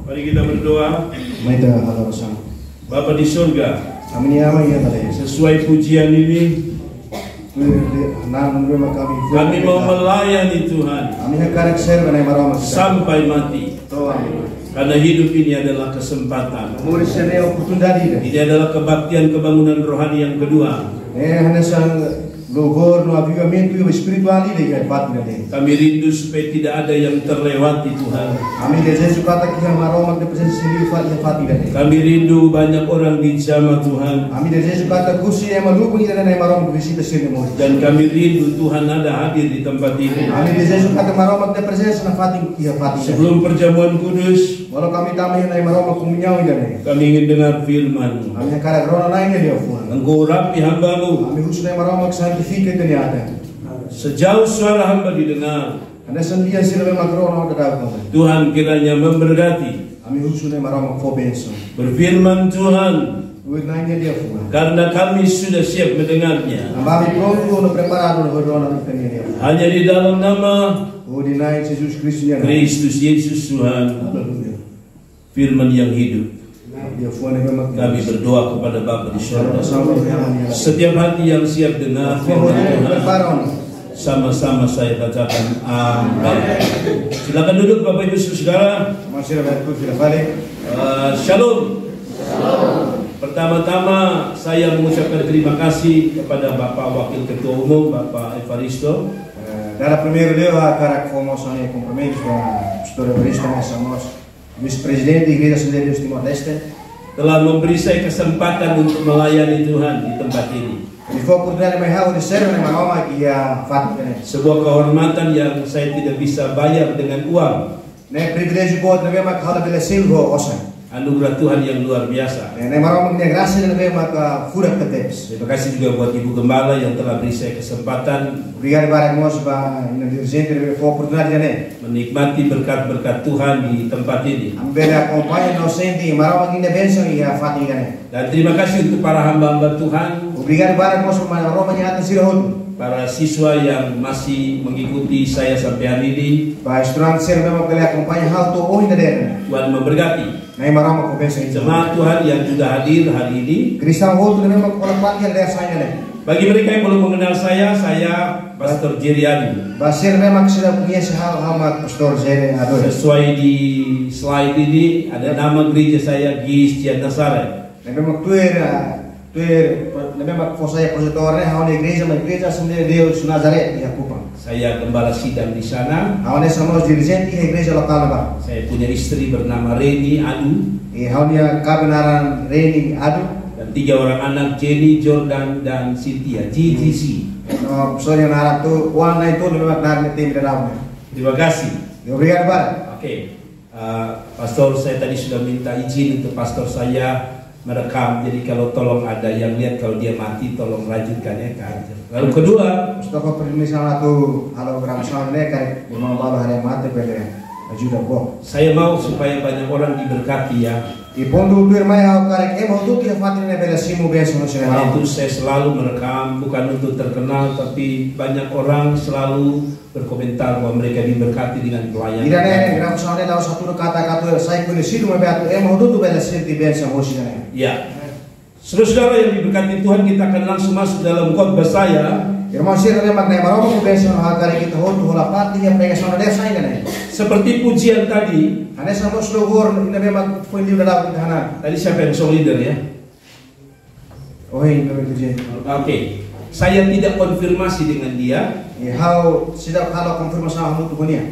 Mari kita berdoa. Bapa di surga, sesuai pujian ini kami mau melayani Tuhan sampai mati. Karena hidup ini adalah kesempatan. Ini adalah kebaktian kebangunan rohani yang kedua. Kami rindu supaya tidak ada yang terlewati Tuhan. Kami rindu banyak orang dijamah Tuhan. Dan kami rindu Tuhan ada hadir di tempat ini. Sebelum perjamuan kudus, kami ingin dengar firman-Mu. Engkau urapi hamba-Mu. Sejauh suara hamba didengar, Tuhan kiranya memberkati. Berfirman Tuhan, karena kami sudah siap mendengarnya. Hanya di dalam nama Kristus Yesus Tuhan, firman yang hidup, kami berdoa kepada Bapa di surga. Setiap hati yang siap dengar firman Tuhan, sama-sama saya katakan amin. Silakan duduk Bapak Ibu Saudara. Shalom. Pertama-tama saya mengucapkan terima kasih kepada Bapak Wakil Ketua Umum Bapak Evaristo. Primeiro eu quero formar compromisso com o pastor Evaristo, nós somos vice-presidente da Igreja Assembleia de Deus Timor-Leste. Telah memberi saya kesempatan untuk melayani Tuhan di tempat ini. Sebuah kehormatan yang saya tidak bisa bayar dengan uang. Anugerah Tuhan yang luar biasa. Terima kasih juga buat Ibu Gembala yang telah beri saya kesempatan menikmati berkat-berkat Tuhan di tempat ini. Dan terima kasih untuk para hamba-hamba Tuhan, para siswa yang masih mengikuti saya sampai hari ini. Tuhan memberkati. Jemaat Tuhan yang sudah hadir hari ini. Bagi mereka yang belum mengenal saya Pastor Jerry Adu. Sesuai di slide ini ada nama gereja saya Gis Cian Nazaret. Saya gembala sidang di sana. Saya punya istri bernama Reni Adu. Dan 3 orang anak, Jenny, Jordan, dan Cynthia, GTC. Terima kasih. Oke, Pastor, saya tadi sudah minta izin untuk pastor saya merekam. Jadi kalau tolong ada yang lihat kalau dia mati, tolong lanjutkan ya kan. Lalu kedua, saya mau supaya banyak orang diberkati ya. Itu saya selalu merekam, bukan untuk terkenal, tapi banyak orang selalu berkomentar bahwa mereka diberkati dengan pelayanan. Ya, saudara-saudara yang diberkati Tuhan, kita akan langsung masuk dalam khotbah saya. Seperti pujian tadi. Tadi siapa yang song leader ya? Oke. Saya tidak konfirmasi dengan dia.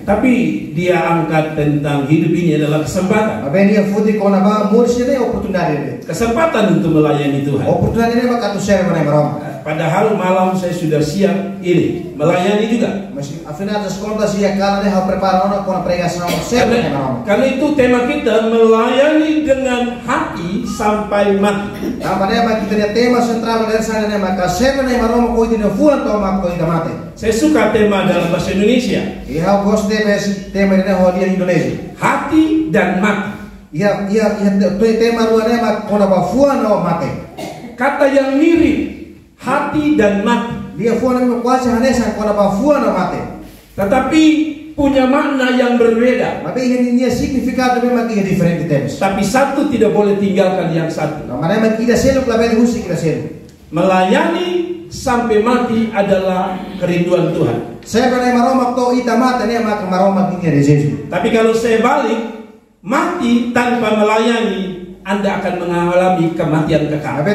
Tapi dia angkat tentang hidup ini adalah kesempatan. Kesempatan untuk melayani Tuhan. Padahal malam saya sudah siap ini melayani juga. Karena itu tema kita melayani dengan hati sampai mati. Saya suka tema dalam bahasa Indonesia. Hati dan mati. Kata yang mirip, hati dan mati. Tetapi punya makna yang berbeda. Mas bem ini significado memang que é diferente temos. Tapi satu tidak boleh tinggalkan yang satu. Nah, mana memang kita selo clave de música kita selo. Melayani sampai mati adalah kerinduan Tuhan. Saya pernah maroma to ita mata ne mak maroma ini desejo. Tapi kalau saya balik mati tanpa melayani, Anda akan mengalami kematian kekal.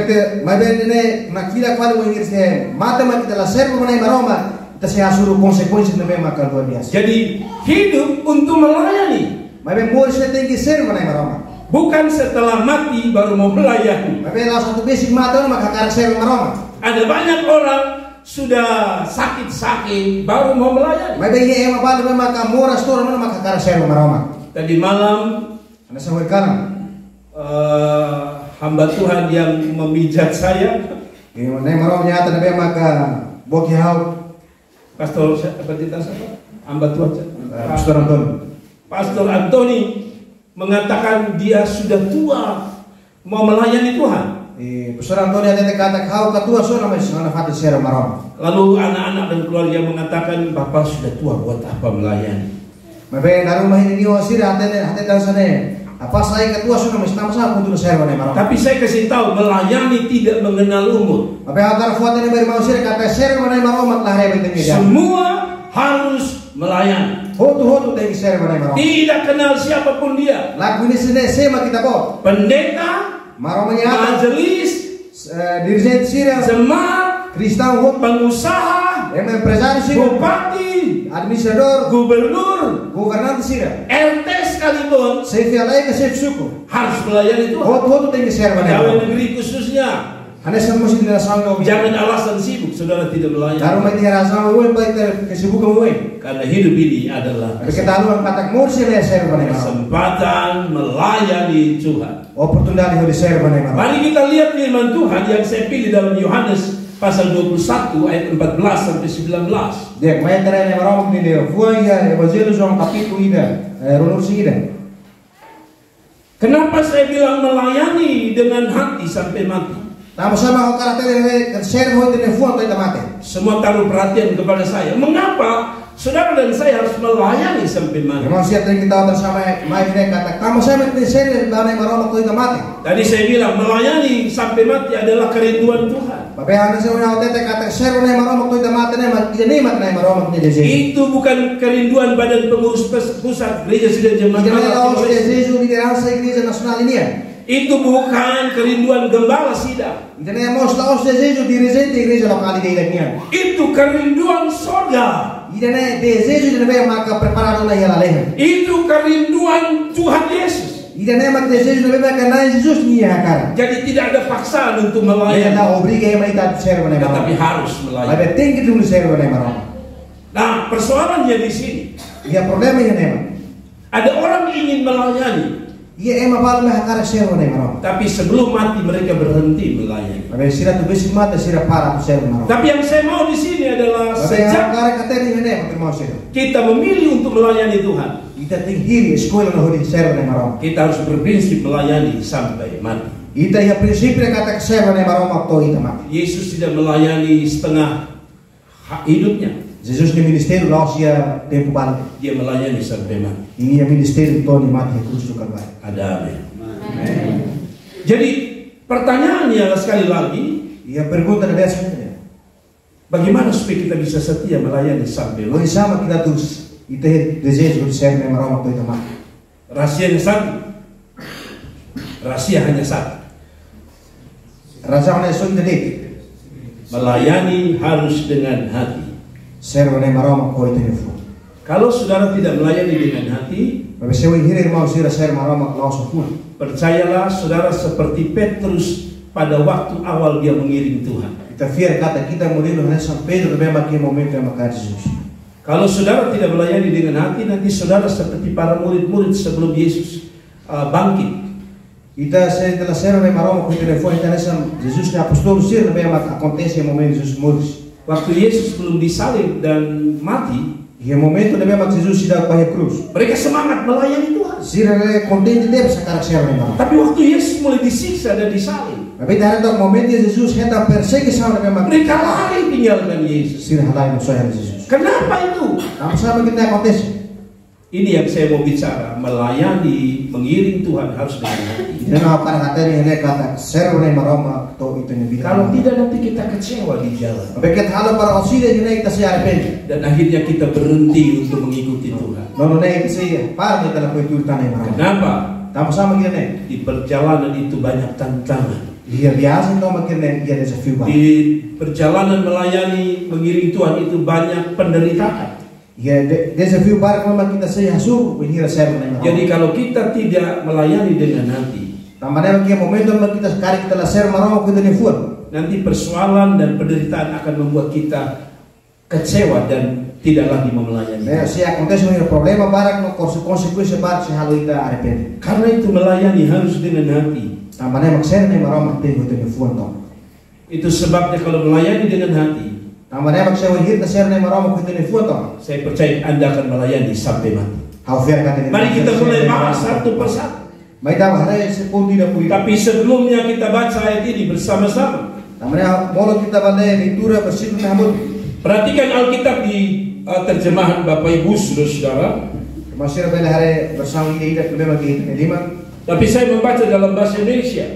Mas bem ne nakila qual o ingir se mata mak kita la servo mana maroma. Kita saya suruh konsekuensi também makan luar biasa. Jadi hidup untuk melayani. Mas bem morrer você tem que ser mana maroma. Bukan setelah mati baru mau melayani. Mas bem lá satu basic mata orang maka karak ser maroma. Ada banyak orang sudah sakit-sakit baru mau melayani. Mas bem ia ema balu maka mora store mana maka karak ser maroma. Tadi malam Anda sama kanan. Hamba Tuhan yang memijat saya. Ini maroma nyata nabe maka boki hau. Pastor Pendeta siapa? Hamba Tuhan Pastor Antoni. Pastor Antoni mengatakan dia sudah tua mau melayani Tuhan. Pastor Antoni ada kata kau ketua suara mas mana fati sera maroma. Lalu anak-anak dan keluarga mengatakan bapak sudah tua buat apa melayani. Mabe na rumah ini dia sira hati dan sana. Apa saya ketua suara mas nama saya untuk sera maroma. Tapi saya kasih tahu melayani tidak mengenal umur. Mabe agar fuat ini beri mau sira kata sera maroma telah rebe dia. Semua harus melayani. Hotu tem sera maroma. Tidak kenal siapapun dia. Lagu ini sema kita kok. Pendeta, maromanya majelis, dirjen sira, jemaat, Kristen hot, pengusaha, empresario sira, bupati, administrador, gubernur, governante sira. RT sekalipun Chef alai ke chef suku. harus melayani Tuhan. Hotu tem sera Pegawai maroma. negeri khususnya. Anda sama mesti tidak sama. Jangan alasan sibuk saudara tidak melayani. Taruh mai dia rasa mau baik kesibukan mau. Karena hidup ini adalah Ketahuan patak mursi le ser bane maroma. kesempatan melayani Tuhan. Oportunidade de ser bane maroma. Mari kita lihat firman Tuhan yang saya pilih dalam Yohanes pasal 21 ayat 14 sampai 19. Dek, mai tara ne maroma ni le. Fuan ya Evangelho João capítulo ida. Runur sida. Kenapa saya bilang melayani dengan hati sampai mati? Tama sama ko karakter de ser ho de fuan to mate. Semua taruh perhatian kepada saya. Mengapa saudara dan saya harus melayani sampai mati? Memang siap kita bersama mai ne kata kamu sama de ser bane maroma to mate. Tadi saya bilang melayani sampai mati adalah kerinduan Tuhan. Babe anda saya udah tete kata ser bane maroma to mate ne mat ne mat ne maroma ni de. Itu bukan kerinduan badan pengurus pusat gereja sidang jemaat. Kalau desejo liderança igreja nacional ini ya. Itu bukan kerinduan gembala sidang. Então mostra os desejos dirigente da igreja local de Ilhania. Itu kerinduan sorga. Então desejo de ver marca preparado na ela leh. Itu kerinduan Tuhan Yesus. Então mak desejo de ver canal Jesus ni cara. Jadi tidak ada paksaan untuk Ele melayani. não obriga ele a estar servo na Tetapi mão. harus melayani. Mas tem que dulu servo na mão. Nah, persoalannya di sini. E o problema é né. Ada orang ingin melayani, E é uma bala mais cara servo na mão. tapi sebelum mati mereka berhenti melayani. Mas sira tu besi mata sira para servo na mão. Tapi yang saya mau di sini adalah Mas sejak cara kateri né, irmão servo. kita memilih untuk melayani Tuhan, Ita tem hiri escola no hori servo na mão. kita harus berprinsip melayani sampai mati. Ita ya prinsip kata servo na mão waktu ita mati. Yesus tidak melayani setengah hidupnya. Jesus no ministério lá ia tempo bala. Dia melayani sampai mati. Ini yang ministério Tony mati cruz do Calvário. Ada amin. Jadi pertanyaannya sekali lagi, E a pergunta é essa, né? bagaimana supaya kita bisa setia melayani sampai Lo mati? sama kita terus ite desejo de ser na mão waktu ita mati. Rahasianya satu. Rahasia hanya satu. Razão é só entender. Melayani harus dengan hati. Servo na mão com ita nefu. Kalau saudara tidak melayani dengan hati, Mas se eu ir irmão sira ser mão com lausa full. percayalah saudara seperti Petrus pada waktu awal dia mengiring Tuhan. Ita fier kata kita morrendo nessa Pedro bem aqui momento é macar Jesus. Kalau saudara tidak melayani dengan hati, nanti saudara seperti para murid-murid sebelum Yesus bangkit. Ita se de la servo na mão com ita nefu ita nessa Jesus ne apostolo sira bem acontece momento Jesus morre. Waktu Yesus belum disalib dan mati, E o momento de mesmo Jesus se dá para a cruz. mereka semangat melayani Tuhan. Sira é contente de sacar servo na mão. Tapi waktu Yesus mulai disiksa dan disalib, Mas bem dar o momento de Jesus reta perseguição na mesma. mereka lari tinggalkan Yesus. Sira halai no sonho de Jesus. Kenapa itu? Kamu sama kita acontece. Ini yang saya mau bicara, melayani, mengiring Tuhan harus dengan hati. Kalau tidak nanti kita kecewa di jalan. Dan akhirnya kita berhenti untuk mengikuti Tuhan. Kenapa? Di perjalanan itu banyak tantangan. Di perjalanan melayani, mengiring Tuhan itu banyak penderitaan. Jadi kalau kita tidak melayani dengan hati, nanti persoalan dan penderitaan akan membuat kita kecewa dan tidak lagi melayani. Karena itu melayani harus dengan hati. Itu sebabnya kalau melayani dengan hati, saya percaya Anda akan melayani sampai mati. Mari kita mulai bahas satu persatu. Tapi sebelumnya kita baca ayat ini bersama-sama. Perhatikan Alkitab di terjemahan Bapak Ibu Saudara. Tapi saya membaca dalam bahasa Indonesia.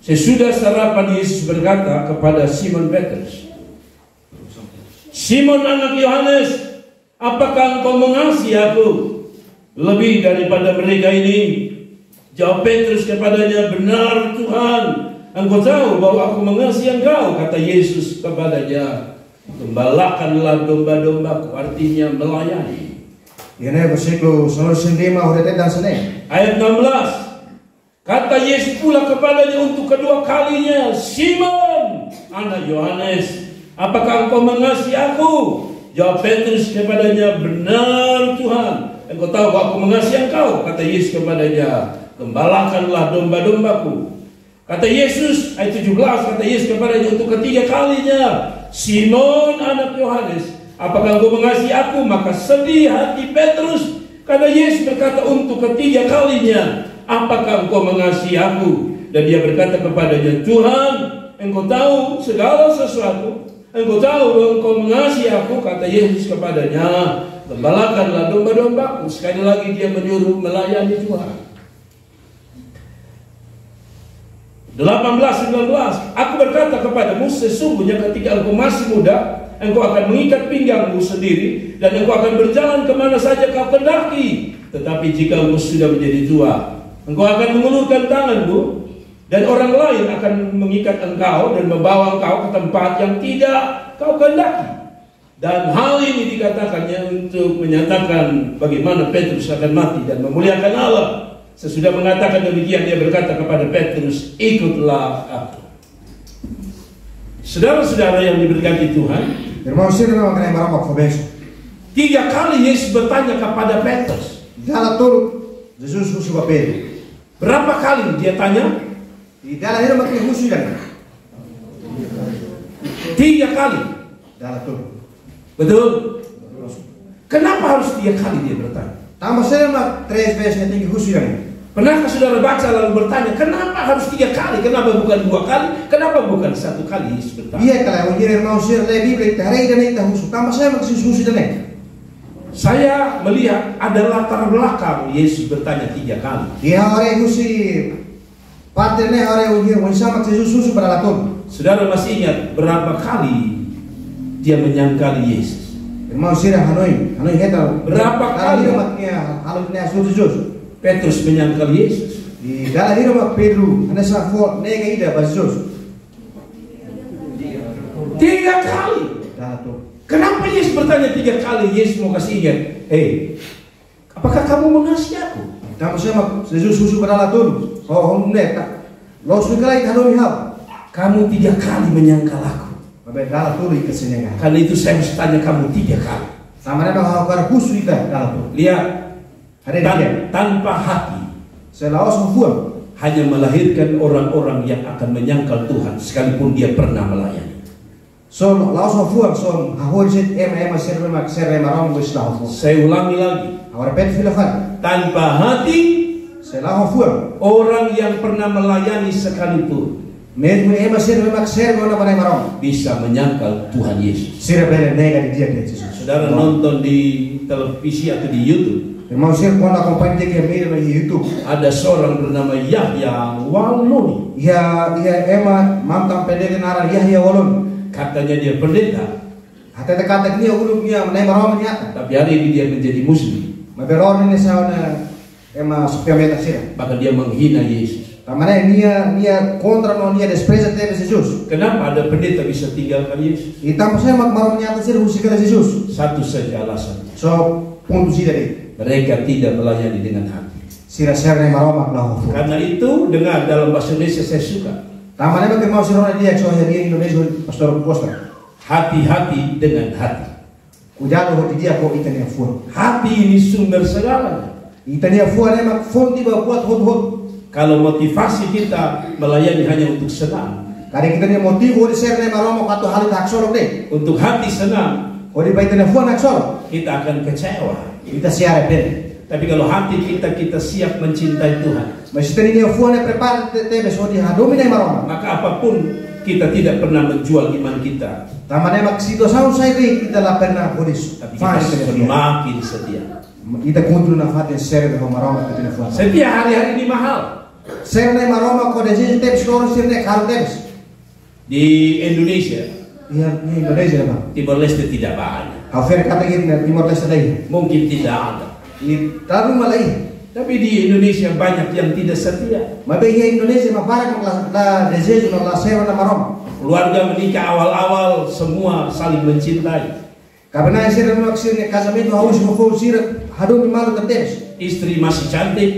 Sesudah sarapan Yesus berkata kepada Simon Petrus, Simon anak Yohanes, apakah engkau mengasihi aku lebih daripada mereka ini? Jawab Petrus kepadanya, benar Tuhan, engkau tahu bahwa aku mengasihi engkau. Kata Yesus kepadanya, gembalakanlah domba-dombaku, artinya melayani. Ayat 16. Kata Yesus pula kepadanya untuk kedua kalinya, Simon, anak Yohanes, apakah engkau mengasihi aku? Jawab Petrus kepadanya, benar Tuhan, engkau tahu bahwa aku mengasihi engkau. Kata Yesus kepadanya, gembalakanlah domba-dombaku. Kata Yesus, ayat 17, kata Yesus kepadanya untuk ketiga kalinya, Simon, anak Yohanes, apakah engkau mengasihi aku? Maka sedih hati Petrus karena Yesus berkata untuk ketiga kalinya, apakah engkau mengasihi aku? Dan dia berkata kepadanya, Tuhan, engkau tahu segala sesuatu, engkau tahu bahwa engkau mengasihi aku. Kata Yesus kepadanya, gembalakanlah domba-dombaku. Sekali lagi dia menyuruh melayani Tuhan. 18-19, aku berkata kepadamu, sesungguhnya ketika engkau masih muda, engkau akan mengikat pinggangmu sendiri, dan engkau akan berjalan kemana saja kau kehendaki. Tetapi jika engkau sudah menjadi tua, engkau akan mengulurkan tanganmu, dan orang lain akan mengikat engkau dan membawa engkau ke tempat yang tidak kau kehendaki. Dan hal ini dikatakannya untuk menyatakan bagaimana Petrus akan mati dan memuliakan Allah. Sesudah mengatakan demikian, dia berkata kepada Petrus, ikutlah aku. Saudara-saudara yang diberkati Tuhan, 3 kali Yesus bertanya kepada Petrus. Berapa kali dia tanya? 3 kali. Betul? Kenapa harus 3 kali dia bertanya? Pernahkah saudara baca lalu bertanya, kenapa harus 3 kali? Kenapa bukan 2 kali? Kenapa bukan 1 kali Yesus bertanya? Saya melihat ada latar belakang Yesus bertanya 3 kali. Saudara masih ingat berapa kali dia menyangkali Yesus? Berapa kali Petrus menyangkal Yesus? 3 kali. Kenapa Yesus bertanya 3 kali? Yesus mau kasih ingat, apakah kamu mengasihi aku? Kamu 3 kali menyangkal aku. Karena itu saya harus tanya kamu 3 kali. Lihat, tanpa hati hanya melahirkan orang-orang yang akan menyangkal Tuhan sekalipun dia pernah melayani. Saya ulangi lagi, tanpa hati orang yang pernah melayani sekalipun Mesmo ema sir memang servo na panai marong. bisa menyangkal Tuhan Yesus. Sir bele nega di dia ke Jesus. Saudara nonton di televisi atau di YouTube, Irmão sir quando acompanha dia que mira no YouTube. ada seorang bernama Yahya Walnoni. Ia ema mantam pedele nara Yahya Walon. Katanya dia pendeta, Até te kata dia ulu dia menai marong nyata. tapi hari ini dia menjadi Muslim. Maberor ini sauna ema supaya sir. Maka dia menghina Yesus. Tamane nia contra no nia despreza teve Jesus. Kenapa ada pendeta bisa tinggalkan Yesus? E tamo saya mak marong nyata sir usikala Jesus. Satu saja alasan. So ponto sida de. Mereka tidak melayani dengan hati. Sira sir ne marong mak lahu. Karena itu, dengar dalam bahasa Indonesia saya suka. Tamane mak mau sirona dia so dia Indonesia pastor Costa. Hati-hati dengan hati. Cuidado hoti dia ko itania fuan. Hati ini sumber segalanya. Itania fuan mak fonti ba buat hot. Kalau motivasi kita melayani hanya untuk senang, Kare kita ni motivo di sir ne marong mak hal tak sorok de. untuk hati senang, Odi ba itania fuan nak sorok. kita akan kecewa. Kita siara ben. Tapi kalau hati kita siap mencintai Tuhan, Mas itania dia fuan ne prepara tebe so di hadomi ne marong. maka apapun kita tidak pernah menjual iman kita, Tamane mak sito saun sai de kita la pernah hodis. tapi kita semakin setia. Kita kuntu na fatin sir de marong itania fuan. Setia hari-hari ini mahal. Sir ne marong ko de jin tebe soro sir ne kal tebe. Di Indonesia, Iya, ni Indonesia ba. Timor Leste tidak banyak. Hafer kata gini na Timor Leste dai. Mungkin tidak ada. Tahu malai. Tapi di Indonesia banyak yang tidak setia. Mabe ya Indonesia maparak la desejo na la sero na marom. Keluarga menikah awal-awal semua saling mencintai. Karena sir na maksir ne casamento haus mo fo sir hadu mi malu tetes. Istri masih cantik,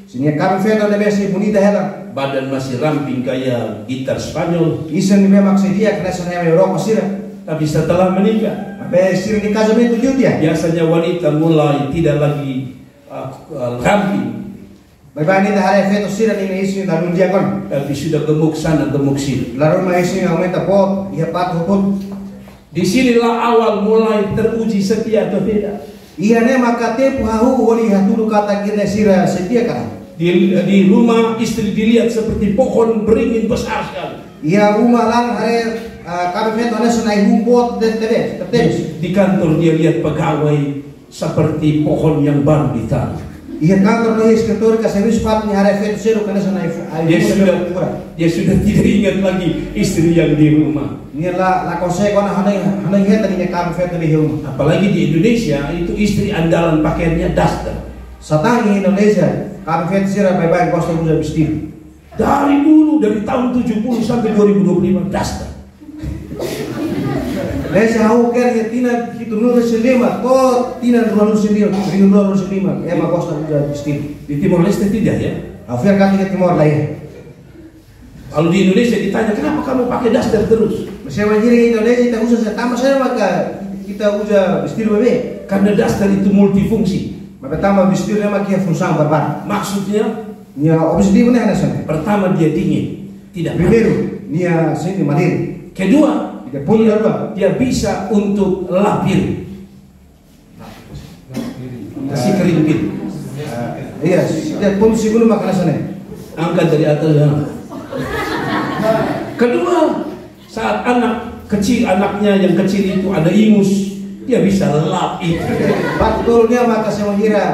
Sini kami feta de besi bonita hela. badan masih ramping kayak gitar Spanyol. Isen ni memang dia kena sana Eropa sir. Tapi setelah menikah, Mabe sir ni casamento dia dia. biasanya wanita mulai tidak lagi ramping, Bye ni dah hari feto sir ni isi na dia kon. tapi sudah gemuk sana gemuk sini. La rumah isi aumenta pot, ia pat hopot. Disinilah awal mulai teruji setia atau tidak. Iya ne maka tempo hahu wali hatulu kata kene sira setia kan. Di rumah istri dilihat seperti pohon beringin besar sekali. Iya rumah lang hari kami feto na sunai humpot dan tetes. Di kantor dia lihat pegawai seperti pohon yang baru ditanam. Iya kantor no escritor ka servis pat ni hari feto sero kana sunai Dia sudah tidak ingat lagi istri yang di rumah. Ni la konsei kona hanai heta ni kami feto di rumah. Apalagi di Indonesia itu istri andalan pakaiannya daster. Satangi Indonesia kami feto sira bye kosto udah bestir. Dari dulu, dari tahun 70 sampai 2025 daster. Lesa hahu ker ya tina itu nuru selima ko tina nuru selima nuru selima ema kosto udah bestir. Di Timor Leste tidak ya. Afir kami ke Timor lain. Kalau di Indonesia ditanya kenapa kamu pakai daster terus? Saya wajiri Indonesia kita usah setama saya maka kita udah bestir bebe. Karena daster itu multifungsi. Maka tambah bestir nama kia fungsi barbar. Maksudnya, Nia obis di mana sana? pertama dia dingin, tidak panas. Primeiro, nia sini madir. Kedua, Tidak dia bisa untuk lapir. Kasih kering gitu. Iya, dia pun segundo makan sana. Angkat dari atas ya. Kedua, saat anak kecil, anaknya yang kecil itu ada ingus, dia bisa lap itu. Betulnya maka saya mengira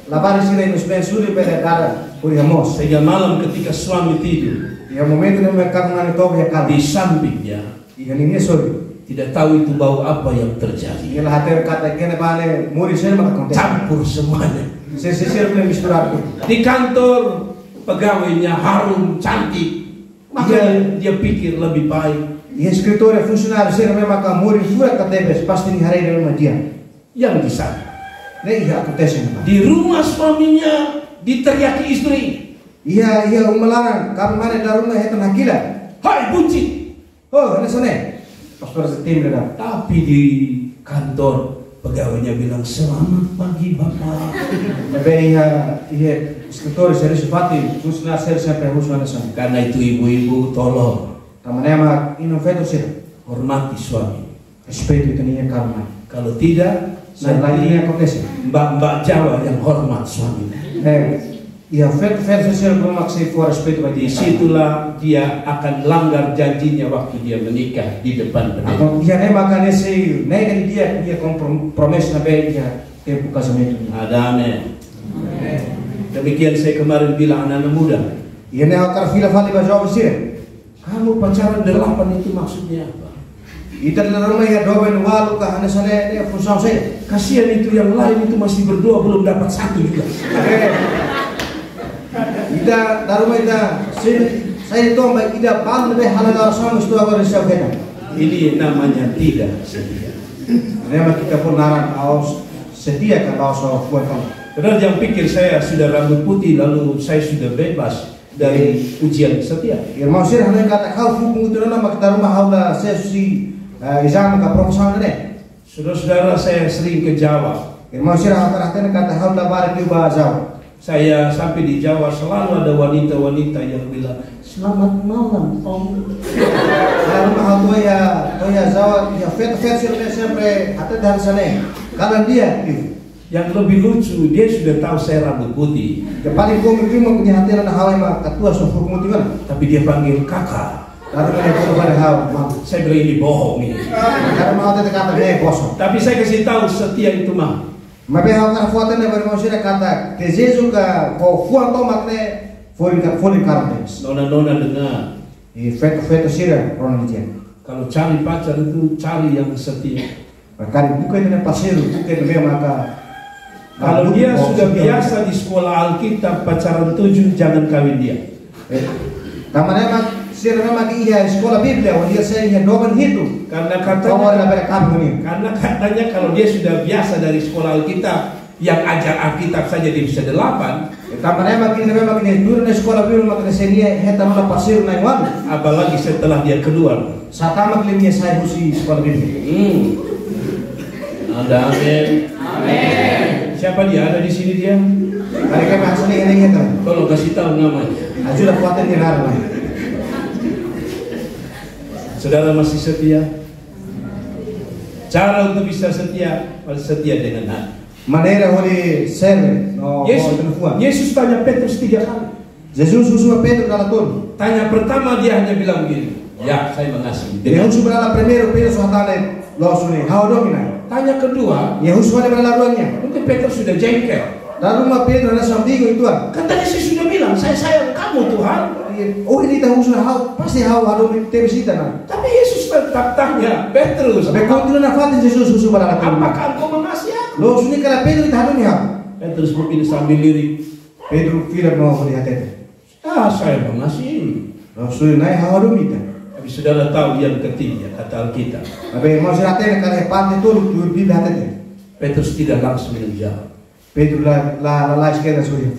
labar sila ingus ben suri pada darah kuriamos. Sehingga malam ketika suami tidur, Ya momento yang mereka mengenai toh ya di kali. sampingnya Iya ini sorry. tidak tahu itu bau apa yang terjadi. Ia lah hati kata kene bane muri saya maka konten. Campur semuanya. Saya punya misturar. Di kantor pegawainya harum, cantik. Maka dia pikir lebih baik E escritor e funcionário ser mesmo que amor e fura catebes pasti ni hari de uma dia. yang di sana. Nem ia acontece nada. Di rumah suaminya diteriaki istri. Ia umalarang kami mana da rumah eta nakila. Hai buncit. Oh, ana sone. Pastor setim dah. Tapi di kantor pegawainya bilang selamat pagi bapak. Tapi ia escritor ser sifati funcionário ser sempre funcionário sana. Karena itu ibu-ibu tolong Tamanema ino feto ser. hormati suami. Respeito itu nia kami. Kalau tidak, Nah, lagi ni nanti acontece. mbak-mbak Jawa yang hormat suaminya. E a oferta social como que se for respeito vai Disitulah dia akan langgar janjinya waktu dia menikah di depan pendeta. Então, dia nem bacana esse, nem aquele dia com promessa na beira dia tempo casamento. Ada amin. Demikian saya kemarin bilang anak-anak muda. E nem o cara filha fala para jovens sih. Kamu pacaran 8 itu maksudnya apa? Ita dalam rumah ya doa walu kah hanya sana ini function saya. Kasihan itu yang lain itu masih berdoa belum dapat satu juga. Ita dalam rumah ita saya itu mbak ida pan lebih halal sama itu agak resep kita. Ini namanya tidak setia. Memang kita pun naran aus setia kan aus buat kamu. Karena yang pikir saya sudah rambut putih lalu saya sudah bebas dari ujian setia. Irmão sih hanya kata kau hukum itu nama kita rumah haula saya susi exam ke profesional ni. Saudara-saudara saya sering ke Jawa. Irmão sih hanya kata haula baru di Jawa. Saya sampai di Jawa selalu ada wanita-wanita yang bilang selamat malam om. Kalau rumah toya Jawa ya fet sempre ada dari sana. Kalau dia yang lebih lucu dia sudah tahu saya rambut putih. Yang paling komik mau punya hati anak hawa mah ketua sofur putih kan. Tapi dia panggil kakak. Lalu dia foto pada hawa. Saya bilang ini bohong ini. Karena mau tete kata dia kosong. Tapi saya kasih tahu setia itu mah. Mas hawa kan foto ni baru mau kata ke Yesus ka ko fuan to makne forin karantes. Nona-nona dengar. Feto sira orang dia. Kalau cari pacar itu cari yang setia. Bahkan bukan dengan pasir, bukan memang maka. Kalau dia sudah biasa di sekolah Alkitab pacaran 7 jangan kawin dia. Tamannya mak sira memang iya sekolah Biblia, dia saya doban itu. Karena katanya katanya kalau dia sudah biasa dari sekolah Alkitab yang ajar Alkitab saja dia bisa 8. Tamannya mak ini memang ini turun di sekolah Biblia mak senia heta nona pasir na wan. Apalagi setelah dia keluar. Satama kelimnya saya husi sekolah Biblia. Ada amin. Amin. Siapa dia? Ada di sini dia? Mereka masih ini kan. Tolong kasih tahu namanya. Sudah kuatin di lah. Saudara masih setia? Cara untuk bisa setia, harus setia dengan hati. Maneira hori serve. Yesus tanya Petrus 3 kali. Jesus usul Pedro dalam turun. Tanya pertama dia hanya bilang begini. Ya, saya mengasihi. Yesus berala primeiro Pedro suhatane losuni. How domina. Tanya kedua, Yesus ada berala ruangnya. mungkin Petrus sudah jengkel. Lalu rumah Pedro ada sambigo itu Kan tadi saya sudah bilang, saya sayang kamu Tuhan. Oh ini tahu sudah pasti ada tebisita nah. Tapi Yesus tetap tanya Petrus. Sampai continua na fata Jesus usul berala turun. Apakah engkau mengasihi aku? Losuni kala Pedro itu ni ha. Petrus mungkin sambil lirik. Pedro fira mau di hati. Saya mengasihi. Losuni naik hawa domita. Tapi saudara tahu yang ketiga kata Alkitab. Abe mau siratene kala parte tuh di hati. Petrus tidak langsung menjawab. Pedro la esquerda sudah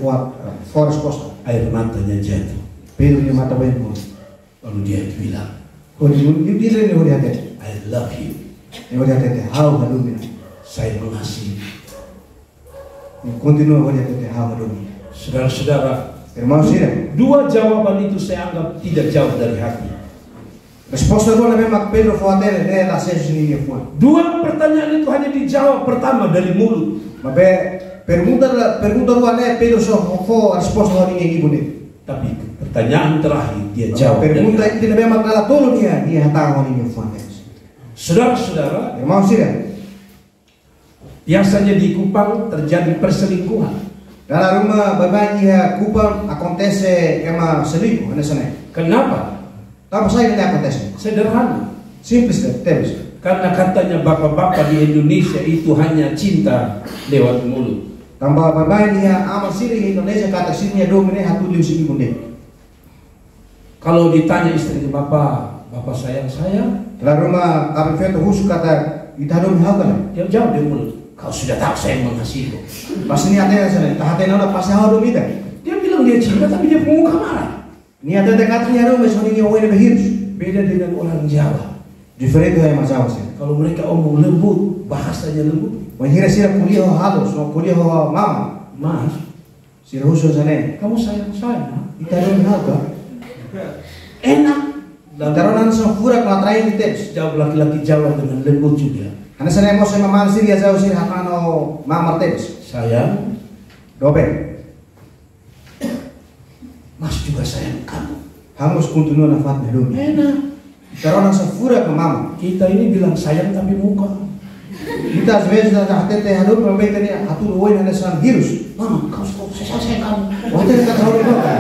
for resposta. Air matanya jatuh. Pedro dia mata baik mau. Lalu dia bilang, You dile ni hati. I love you. Ni hati. How domina. Saya mengasihi. Continua hati. How domina. Saudara-saudara, Irmão Sira. Dua jawaban itu saya anggap tidak jauh dari hati. Resposta dua memang Pedro foi até né la senso ni foi. Dua pertanyaan itu hanya dijawab pertama dari mulut. Mabe pergunta dua né Pedro só foi a resposta ni ibu ni. Tapi pertanyaan terakhir dia jawab. Pergunta itu memang kala tolo dia hatang ni foi. Saudara-saudara, Irmão Sira. Biasanya di Kupang terjadi perselingkuhan. Dalam rumah babai Kupang acontece ema selingkuh na sana. Kenapa? Apa saya ini acontece? Sederhana. Simples tebis. Karena katanya bapak-bapak di Indonesia itu hanya cinta lewat mulut. Tambah babai dia amal siri Indonesia kata sini domine hatu liu sini bunde. Kalau ditanya istrinya bapak sayang saya. Dalam rumah kami feto husu kata kita dom hakan. Dia jawab di mulut. Kau sudah tahu saya mengasihimu. Pas ini ada sana, tahate nona pas hawa dom ida. Dia bilang dia cinta tapi dia muka marah. Ni ada dekatnya dom mesoni ni oene behirus. Beda dengan orang Jawa. Diferente dari Jawa sih. Kalau mereka omong lembut, bahasanya lembut. Mengira sira kuliah halus, no kuliah mama. Mas, Sira husu sana. kamu sayang saya. Kita dom hakan. Enak. Tarunan sempurna kalau terakhir di tips. Jawab laki-laki Jawa dengan lembut juga. Karena saya mau saya mamar sih dia jauh sih hakano mamar tips. Sayang, Dobe. Mas juga sayang kamu. Hamos continua na fat na domi. Enak. Pero nasa fura ka mama. Kita ini bilang sayang tapi muka. Kita às vezes na hatete hado mabay tani atul oy na sa virus. Mama, kau sayang kamu. Wala ka tahu ito ka.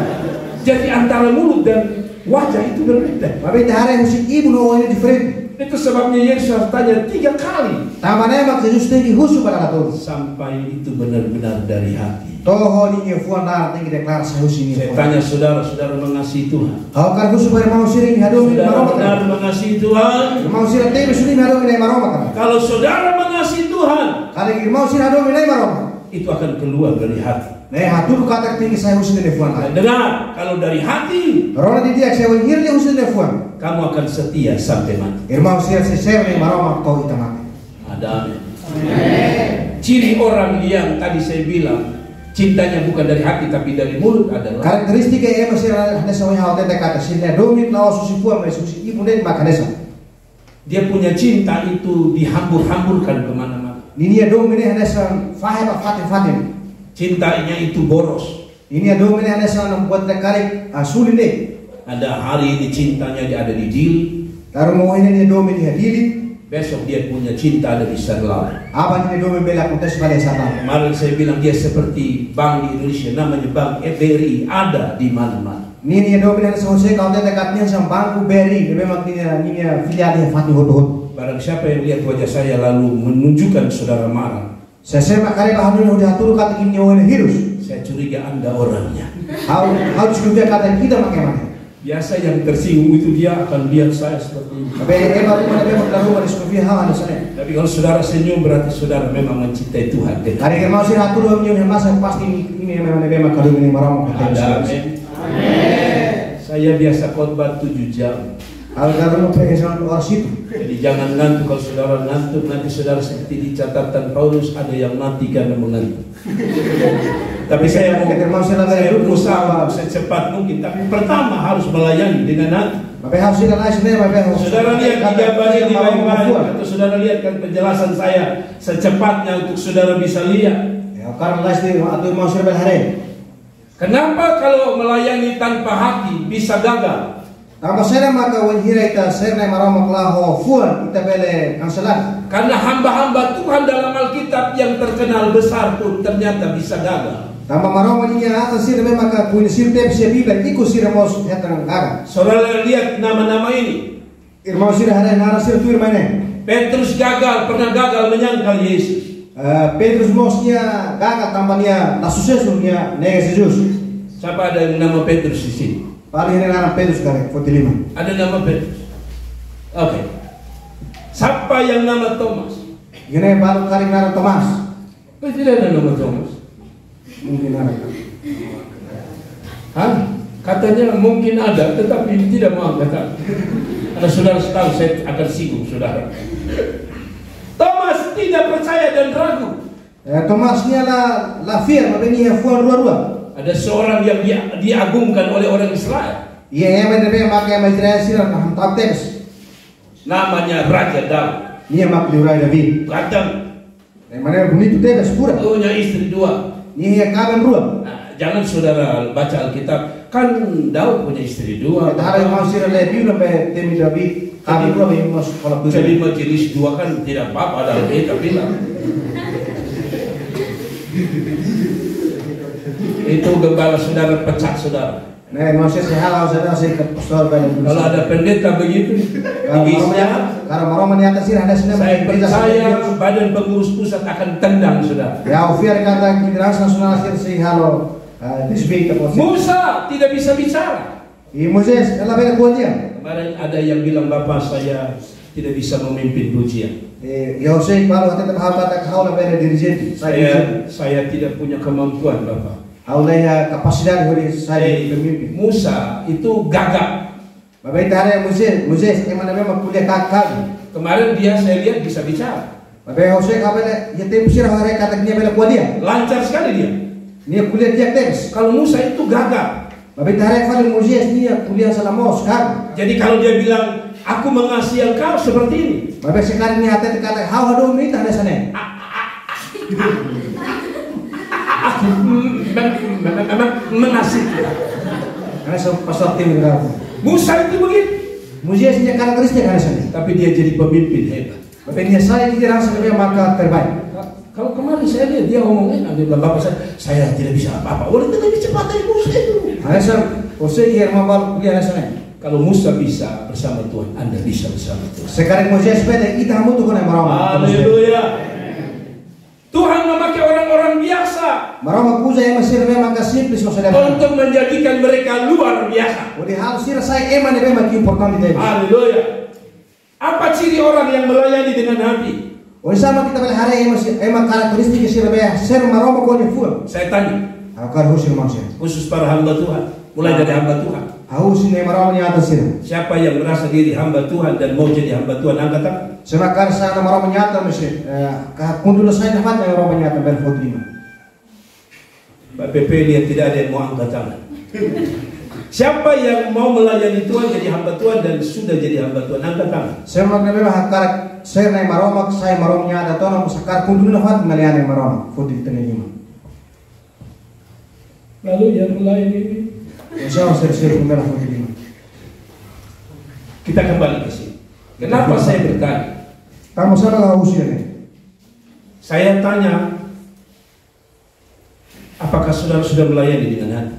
Jadi antara mulut dan wajah itu berbeda. Mabay tahare musik ibu no oy different. Itu sebabnya Yesus harus tanya 3 kali. Tama na mak Jesus tegi husu para kato. Sampai itu benar-benar dari hati. Toho ni fuan na tengi deklar sa husi ni. Saya tanya saudara-saudara mengasihi Tuhan. Hau kar husu bare mau siring hado mi Saudara maroma. benar mengasihi Tuhan. Mau sirang tebe suri hado mi maroma kan. Kalau saudara mengasihi Tuhan, Kali mau sirang hado mi maroma. itu akan keluar dari hati. Ne hatu kata tinggi saya husu ni fuan. Dengar, kalau dari hati, Rona di dia saya hir dia husu ni fuan. kamu akan setia sampai mati. Irmão sirang se serve maroma kau itamate. Ada amin. Ciri orang yang tadi saya bilang cintanya bukan dari hati tapi dari mulut adalah Karakteristika yang masih ada sama yang awalnya kata sini domit lawa susi puan mas susi ibu net makanesa. dia punya cinta itu dihambur-hamburkan kemana-mana. Ini ya domit ini ada sama faham fatim. Cintanya itu boros. Ini ya domit ini ada sama membuat terkarik asulin deh. Ada hari ini cintanya dia ada di Dili, Taruh mau ini domit ini dili. besok dia punya cinta ada di Sarlau. Apa ini domit bela kontes pada sana. Kemarin saya bilang dia seperti bank di Indonesia namanya Bank BRI, ada di mana-mana. Ini ya domit ada sama saya kalau dia dekatnya sama bangku beri. Memang ini ya filialnya fatih hot. Barang siapa yang lihat wajah saya lalu menunjukkan saudara marah, Saya makanya bahan ini udah turun kata ini orang virus. saya curiga Anda orangnya. How juga kata kita bagaimana? Biasa yang tersinggung itu dia akan lihat saya seperti ini. Tapi emang memang taruh pada sekolah hawa ada sana. Tapi kalau saudara senyum berarti saudara memang mencintai Tuhan. Hari ini mau sih atur dua minggu masa pasti ini memang kadung ini marah Ada, amin. Saya biasa khotbah 7 jam. Kalau kadang mau pergi sama orang situ. Jadi jangan ngantuk. Kalau saudara ngantuk nanti saudara seperti di catatan Paulus ada yang mati karena mengantuk. Tapi saya mau berusaha secepat mungkin. Tapi pertama harus melayani dengan hati. Tapi harus kita naik sendiri, tapi Saudara lihat gambarnya di baik-baik atau saudara lihat kan penjelasan saya secepatnya untuk saudara bisa lihat. Ya, karena last day atau mau sih berhari. Kenapa kalau melayani tanpa hati bisa gagal? Tanpa saya maka wanhira kita saya marah maklaho fuan kita bele kanselan. Karena hamba-hamba Tuhan dalam Alkitab yang terkenal besar pun ternyata bisa gagal. Tanpa marah maninya atas sih memang maka punya sirte bisa biber ikut sih remos hetang gagal. Saudara lihat nama-nama ini. Irmau sih hari nara sih tuh mana? Petrus gagal, pernah gagal menyangkal Yesus. Petrus mosnya gagal tampaknya tak suksesnya nega Yesus. Siapa ada yang nama Petrus di sini? Paling ini anak Petrus kali 45. Ada nama Petrus. Oke. Siapa yang nama Thomas? Ini baru kali nara Thomas. Tidak ada nama Thomas. Mungkin ada. Hah? Katanya mungkin ada, tetapi tidak mau kata. Karena saudara tahu saya akan singgung saudara. Thomas tidak percaya dan ragu. Thomasnya la fear, mabeni ya fuan dua. Ada seorang yang diagungkan oleh orang Israel. Iya, yang benar pakai Israel sih lah, tak teks. Namanya Raja Daud. Ini mak diurai David. Kadang Mana bunyi itu teks pura. punya istri 2. Ini ya kaban dua. Nah, jangan saudara baca Alkitab. Kan Daud punya istri 2. Kita harus mau sih lebih sampai temi David. Kaban dua yang masuk kalau Jadi majelis 2 kan tidak apa-apa ada Alkitab bilang. Itu gembala saudara pecat saudara. Nah, masih sehat saudara saya ke pastor banyak. Kalau ada pendeta begitu, Kalau mau atas sih ada sini. saya percaya badan pengurus pusat akan tendang saudara. Ya, Ofiar kata Federasi Nasional sih halo. Disebut ke Musa tidak bisa bicara. Moses, kalau beda buat dia. Kemarin ada yang bilang bapak saya tidak bisa memimpin pujian. Yosef kalau tetap kata kau lah beda dirjen. Saya tidak punya kemampuan bapak. Aulanya kapasitas dari saya pemimpin. Musa itu gagap. Bapak itu hari Moses yang mana memang kuliah kakak. Kemarin dia saya lihat bisa bicara. Bapak Yosef apa ya tempat sih hari katanya bela kuliah dia. Lancar sekali dia. Dia kuliah dia teks. Kalau Musa itu gagap. Bapak itu hari Fadil Moses dia kuliah selamos kan. Jadi kalau dia bilang aku mengasihi engkau seperti ini. Bapak sekarang ini hati kata how do me tak ada sana. Aku mengasihi. Karena pastor tim negara. Musa itu begitu. Musa punya karakteristik karena sana. Tapi dia jadi pemimpin hebat. Tapi dia saya tidak rasa lebih maka terbaik. Kalau kemarin saya lihat dia ngomongnya, dia bilang bapak saya tidak bisa apa-apa. Orang itu lebih cepat dari Musa itu. Karena Musa ia mabal kuliah sana. Kalau Musa bisa bersama Tuhan, Anda bisa bersama Tuhan. Sekarang Musa sepeda kita kamu tuh kena marah. Haleluya. Tuhan memakai orang-orang biasa Marama kuza yang masih memang simples maksudnya untuk menjadikan mereka luar biasa. Jadi hal sih saya eman memang important itu. Haleluya. Apa ciri orang yang melayani dengan hati? Oh sama kita melihat yang masih emang karakteristik sih lebih ser marama kau ni full. Saya tanya. Akar khusus manusia. Khusus para hamba Tuhan. Mulai dari hamba Tuhan. Harus ini marama ni atas sini. Siapa yang merasa diri hamba Tuhan dan mau jadi hamba Tuhan angkat tangan. Semakan sana marama nyata mesti. Kuntul saya dapat yang marama nyata berfoto. Pak PP dia tidak ada yang mau angkat tangan. Siapa yang mau melayani Tuhan jadi hamba Tuhan dan sudah jadi hamba Tuhan angkat tangan. Saya mengenai hakar saya naik marama saya marama nyata tuh namun sakar kuntul dapat melayani marama foto di tengah. Lalu yang melayani ini. Insya Allah saya merah foto di. Kita kembali ke sini. Kenapa saya bertanya? Kamu salah usia nih. Saya tanya, apakah saudara sudah melayani dengan hati?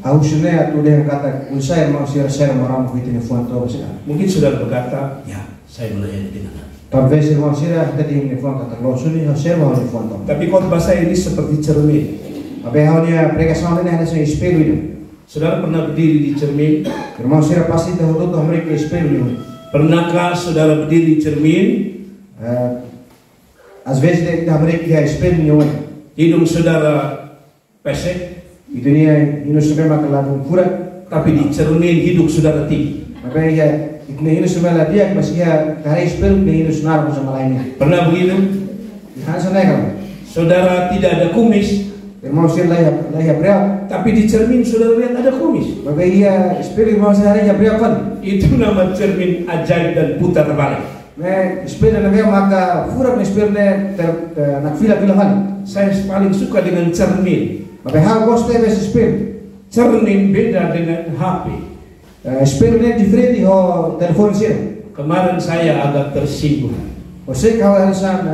Ausnya atau dia kata, saya mau share orang itu ni phone tu sih. Mungkin saudara berkata, ya, saya melayani dengan hati. Tapi saya mau share tadi ni phone kata, lo suni share mau ni phone tu. Tapi khotbah saya ini seperti cermin. Apa yang dia mereka sama ni ada saya spell itu. Saudara pernah berdiri di cermin? Mau share pasti dah tu mereka spell itu. Pernahkah saudara berdiri di cermin? Às vezes dah mereka spell itu. Hidung saudara pesek. Itu ni ini sudah makan lalu pura. Tapi di cermin hidup saudara tinggi. Apa ya? Ini sudah lah dia masih ya hari spell ini sunar sama lainnya. Pernah begitu? Hanya sana kan? Saudara tidak ada kumis. Mau share lah berapa? Tapi di cermin saudara lihat ada kumis. Maka iya spell mau share lah berapa? Itu nama cermin ajaib dan putar balik. Nah, spell na maka pura spell na nak fila hal. Saya paling suka dengan cermin. Maka how goste bes spell. Cermin beda dengan HP. Spell na different ho telepon sih. Kemarin saya agak tersinggung. Saya kawan san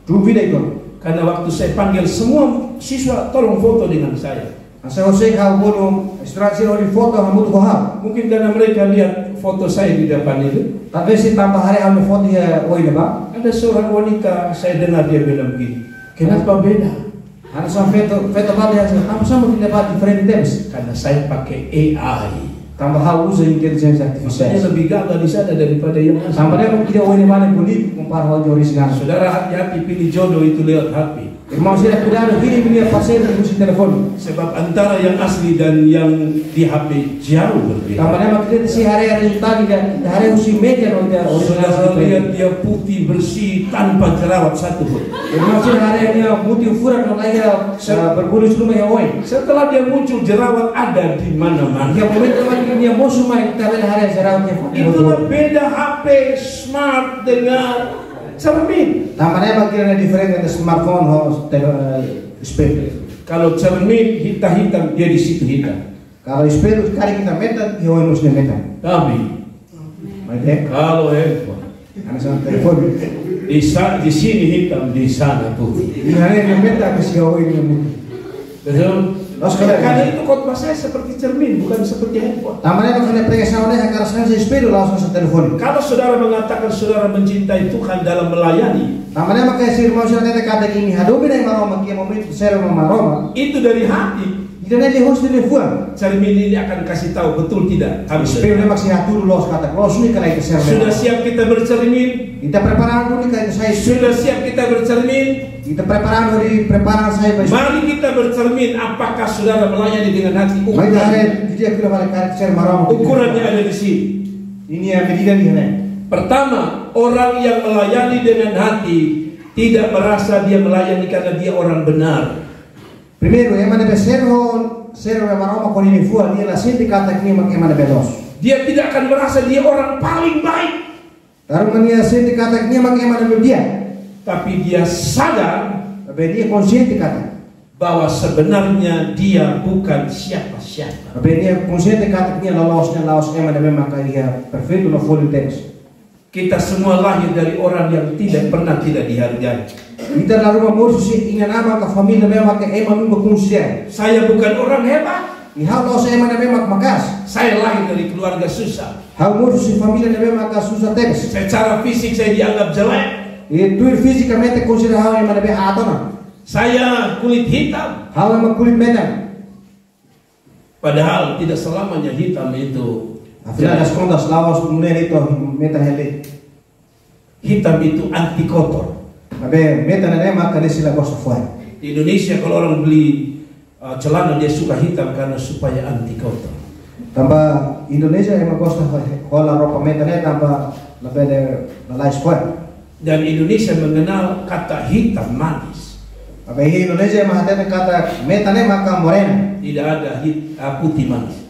dua video itu. Karena waktu saya panggil semua siswa tolong foto dengan saya. Saya kawan bolong instruksi di foto kamu tuh hal. Mungkin karena mereka lihat foto saya di depan itu. Tapi si tambah hari kamu foto ya, woi pak. Ada seorang wanita saya dengar dia bilang begini. Kenapa beda? Ada sampai foto balik apa sama kita dapat different terms. Karena saya pakai AI. Tambah hal usaha intelligence artificial. Saya lebih gagah di sana daripada yang asli. Sampai dia kita woi mana boleh kumpar hal original. Saudara hati-hati pilih jodoh itu lewat HP. Mau sih kuda ini pasir di telepon. Sebab antara yang asli dan yang di HP jauh berbeda. Kamarnya maksudnya si hari tadi dan hari usi meja saudara lihat dia putih bersih tanpa jerawat satu pun. Maksudnya hari dia putih furan kalau dia berbulu rumah yang oi. Setelah dia muncul jerawat ada di mana-mana. Dia momentum dia mau semua kita lihat hari jerawatnya. Itulah beda HP smart dengan cermin. Tamannya bagian different dengan smartphone host spell. Kalau cermin hitam dia di situ hitam. Kalau spell sekali kita meta dia harus meta. Tapi kalau handphone, anak sama telepon di sini hitam di sana putih. Ini hari yang meta ke si ini betul. Karena itu khotbah saya seperti cermin, bukan seperti handphone. Tamannya makanya mereka sama dia karena saya spell langsung sa telepon. Kalau saudara mengatakan saudara mencintai Tuhan dalam melayani, tamannya makanya si mau saudara kata gini, hadobe na maroma kia moment saya maroma. Itu dari hati. Itu nanti harus telepon. Cermin ini akan kasih tahu betul tidak. Spell dia maksudnya atur los kata los ni kalau itu sudah siap kita bercermin. Kita preparan dulu kalau saya sudah siap kita bercermin. Kita preparan dari preparan saya. Mari kita bercermin apakah saudara melayani dengan hati. Ukurannya ada di sini. Ini yang medida di sana. Pertama, orang yang melayani dengan hati tidak merasa dia melayani karena dia orang benar. Primero, yang mana servo yang maroma con ini fuan dia la siente kata kini yang mana belos. Dia tidak akan merasa dia orang paling baik. Taruh dia siente kata kini yang mana dia. Tapi dia sadar dia konsiente kata bahwa sebenarnya dia bukan siapa-siapa. Tapi dia consciente kata dia laos ema de memang dia perfeito no folio Deus. Kita semua lahir dari orang yang tidak pernah tidak dihargai. Kita lalu memurus ingat nama ke família memang ke ema memang consider. Saya bukan orang hebat. Ni hal laos ema de memang makas. Saya lahir dari keluarga susah. Hal murus família de memang ke susah Deus. Secara fisik saya dianggap jelek. E tu fisicamente consider hal ema de atona. Saya kulit hitam. Hal ema kulit merah. Padahal tidak selamanya hitam itu. Afinal das contas, laos mulher itu meta hele. Hitam itu anti kotor. Abe meta na ema ka nesi la gosta fora. Di Indonesia kalau orang beli celana dia suka hitam karena supaya anti kotor. Tambah Indonesia ema gosta hola roupa meta ne tambah lebih de la fora. Dan Indonesia mengenal kata hitam manis. Abe Indonesia ema hate kata meta ne maka morena. Tidak ada putih manis.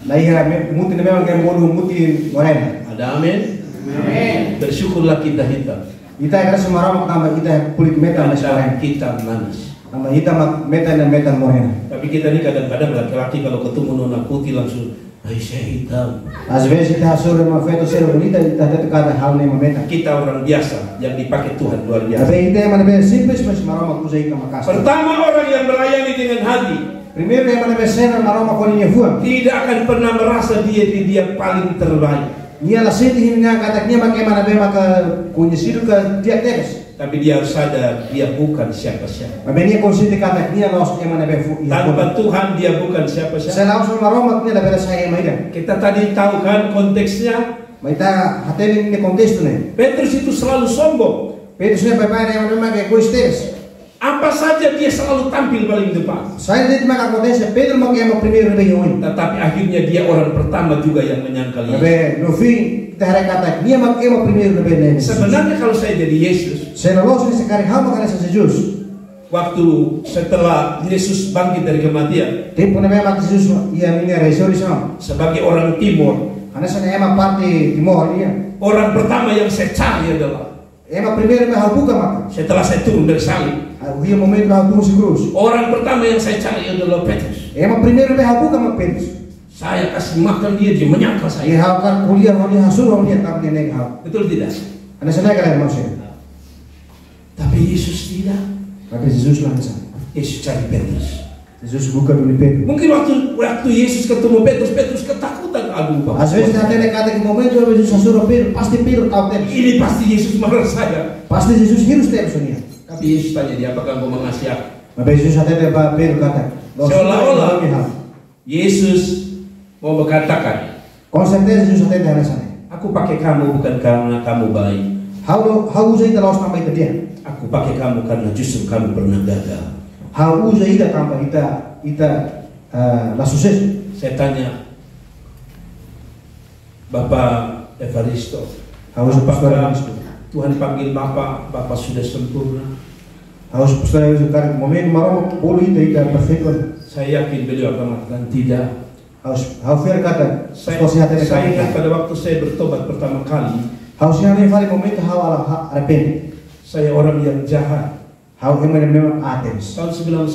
Laiha muti ne memang kayak bolu muti morena. Ada amin? Amin. Bersyukurlah kita hitam. Kita akan semarang tambah kita kulit meta masih morena. Hitam manis. Tambah hitam meta dan meta morena. Tapi kita ini kadang-kadang laki-laki kalau ketemu nona putih langsung, "Hai saya hitam." Às vezes kita suruh mafeto ser bonita kita hate kata hal ne meta. Kita orang biasa yang dipakai Tuhan luar biasa. Tapi kita ema lebih simples masih marama kusa hitam makas. Pertama orang yang melayani dengan hati. Primeiro ema lebih sena marama koninya fuam. Tidak akan pernah merasa dia paling terbaik. Nia la sente hingga kataknya bagaimana maka conhecido ke dia Deus. Tapi dia harus sadar dia bukan siapa-siapa. Mas dia consciente kataknya nós ema na befu. Tanpa Tuhan dia bukan siapa-siapa. Saya langsung marama nia la bela saya ema ida. Kita tadi tahu kan konteksnya. Maita hateni ni kontekstu ne. Petrus itu selalu sombong. Petrus ne pai ema memang ke egoístes. Apa saja dia selalu tampil paling depan. Saya lihat maka acontece Pedro mau ema primeiro reunião. Tetapi akhirnya dia orang pertama juga yang menyangkal Yesus. Abe no fim kita harus kata dia mau ema primeiro reunião. Sebenarnya kalau saya jadi Yesus, saya langsung sekali hal makan Jesus. Waktu setelah Yesus bangkit dari kematian, Tempo na memang Jesus ia minha ressurreição. sebagai orang Timur, Karena sana ema parte timor dia. orang pertama yang saya cari adalah Ema primeiro me buka maka. setelah saya turun dari salib. Dia momento me turun si cruz. Orang pertama yang saya cari adalah Petrus. Ema primeiro me buka maka Petrus. Saya kasih makan dia menyangkal saya. Ia akan kuliah dia hasul dia tak dia neng hal. Betul tidak? Ana sana kala manusia. Tapi Yesus tidak. Tapi Jesus langsung. Yesus cari Petrus. Jesus buka dulu Petrus. Mungkin waktu Yesus ketemu Petrus ketakutan. Aduh, Bapak. Às vezes até kata que momento Jesus hasul Pedro, pasti Pedro tahu Petrus. Ini pasti Yesus marah saya. Pasti Jesus hirus Petrus ni. Tapi Yesus tanya dia, apakah engkau mengasihi aku? Tapi Jesus até Pedro kata. Seolah-olah Yesus mau berkatakan, com certeza Jesus até ada sana. aku pakai kamu bukan karena kamu baik. How usa ida los tambah dia. Aku pakai kamu karena justru kamu pernah gagal. How usa ida tambah ita la sukses. Saya tanya, Bapak Evaristo, apakah Tuhan panggil Bapak sudah sempurna? Harus pastor sekarang momen marah boleh ita perfecto. Saya yakin beliau akan mengatakan tidak. Harus fair kata. Saya ingat pada waktu saya bertobat pertama kali. Harus yang ini fale momento how arrepende. Saya orang yang jahat. How memang Athens. Tahun 91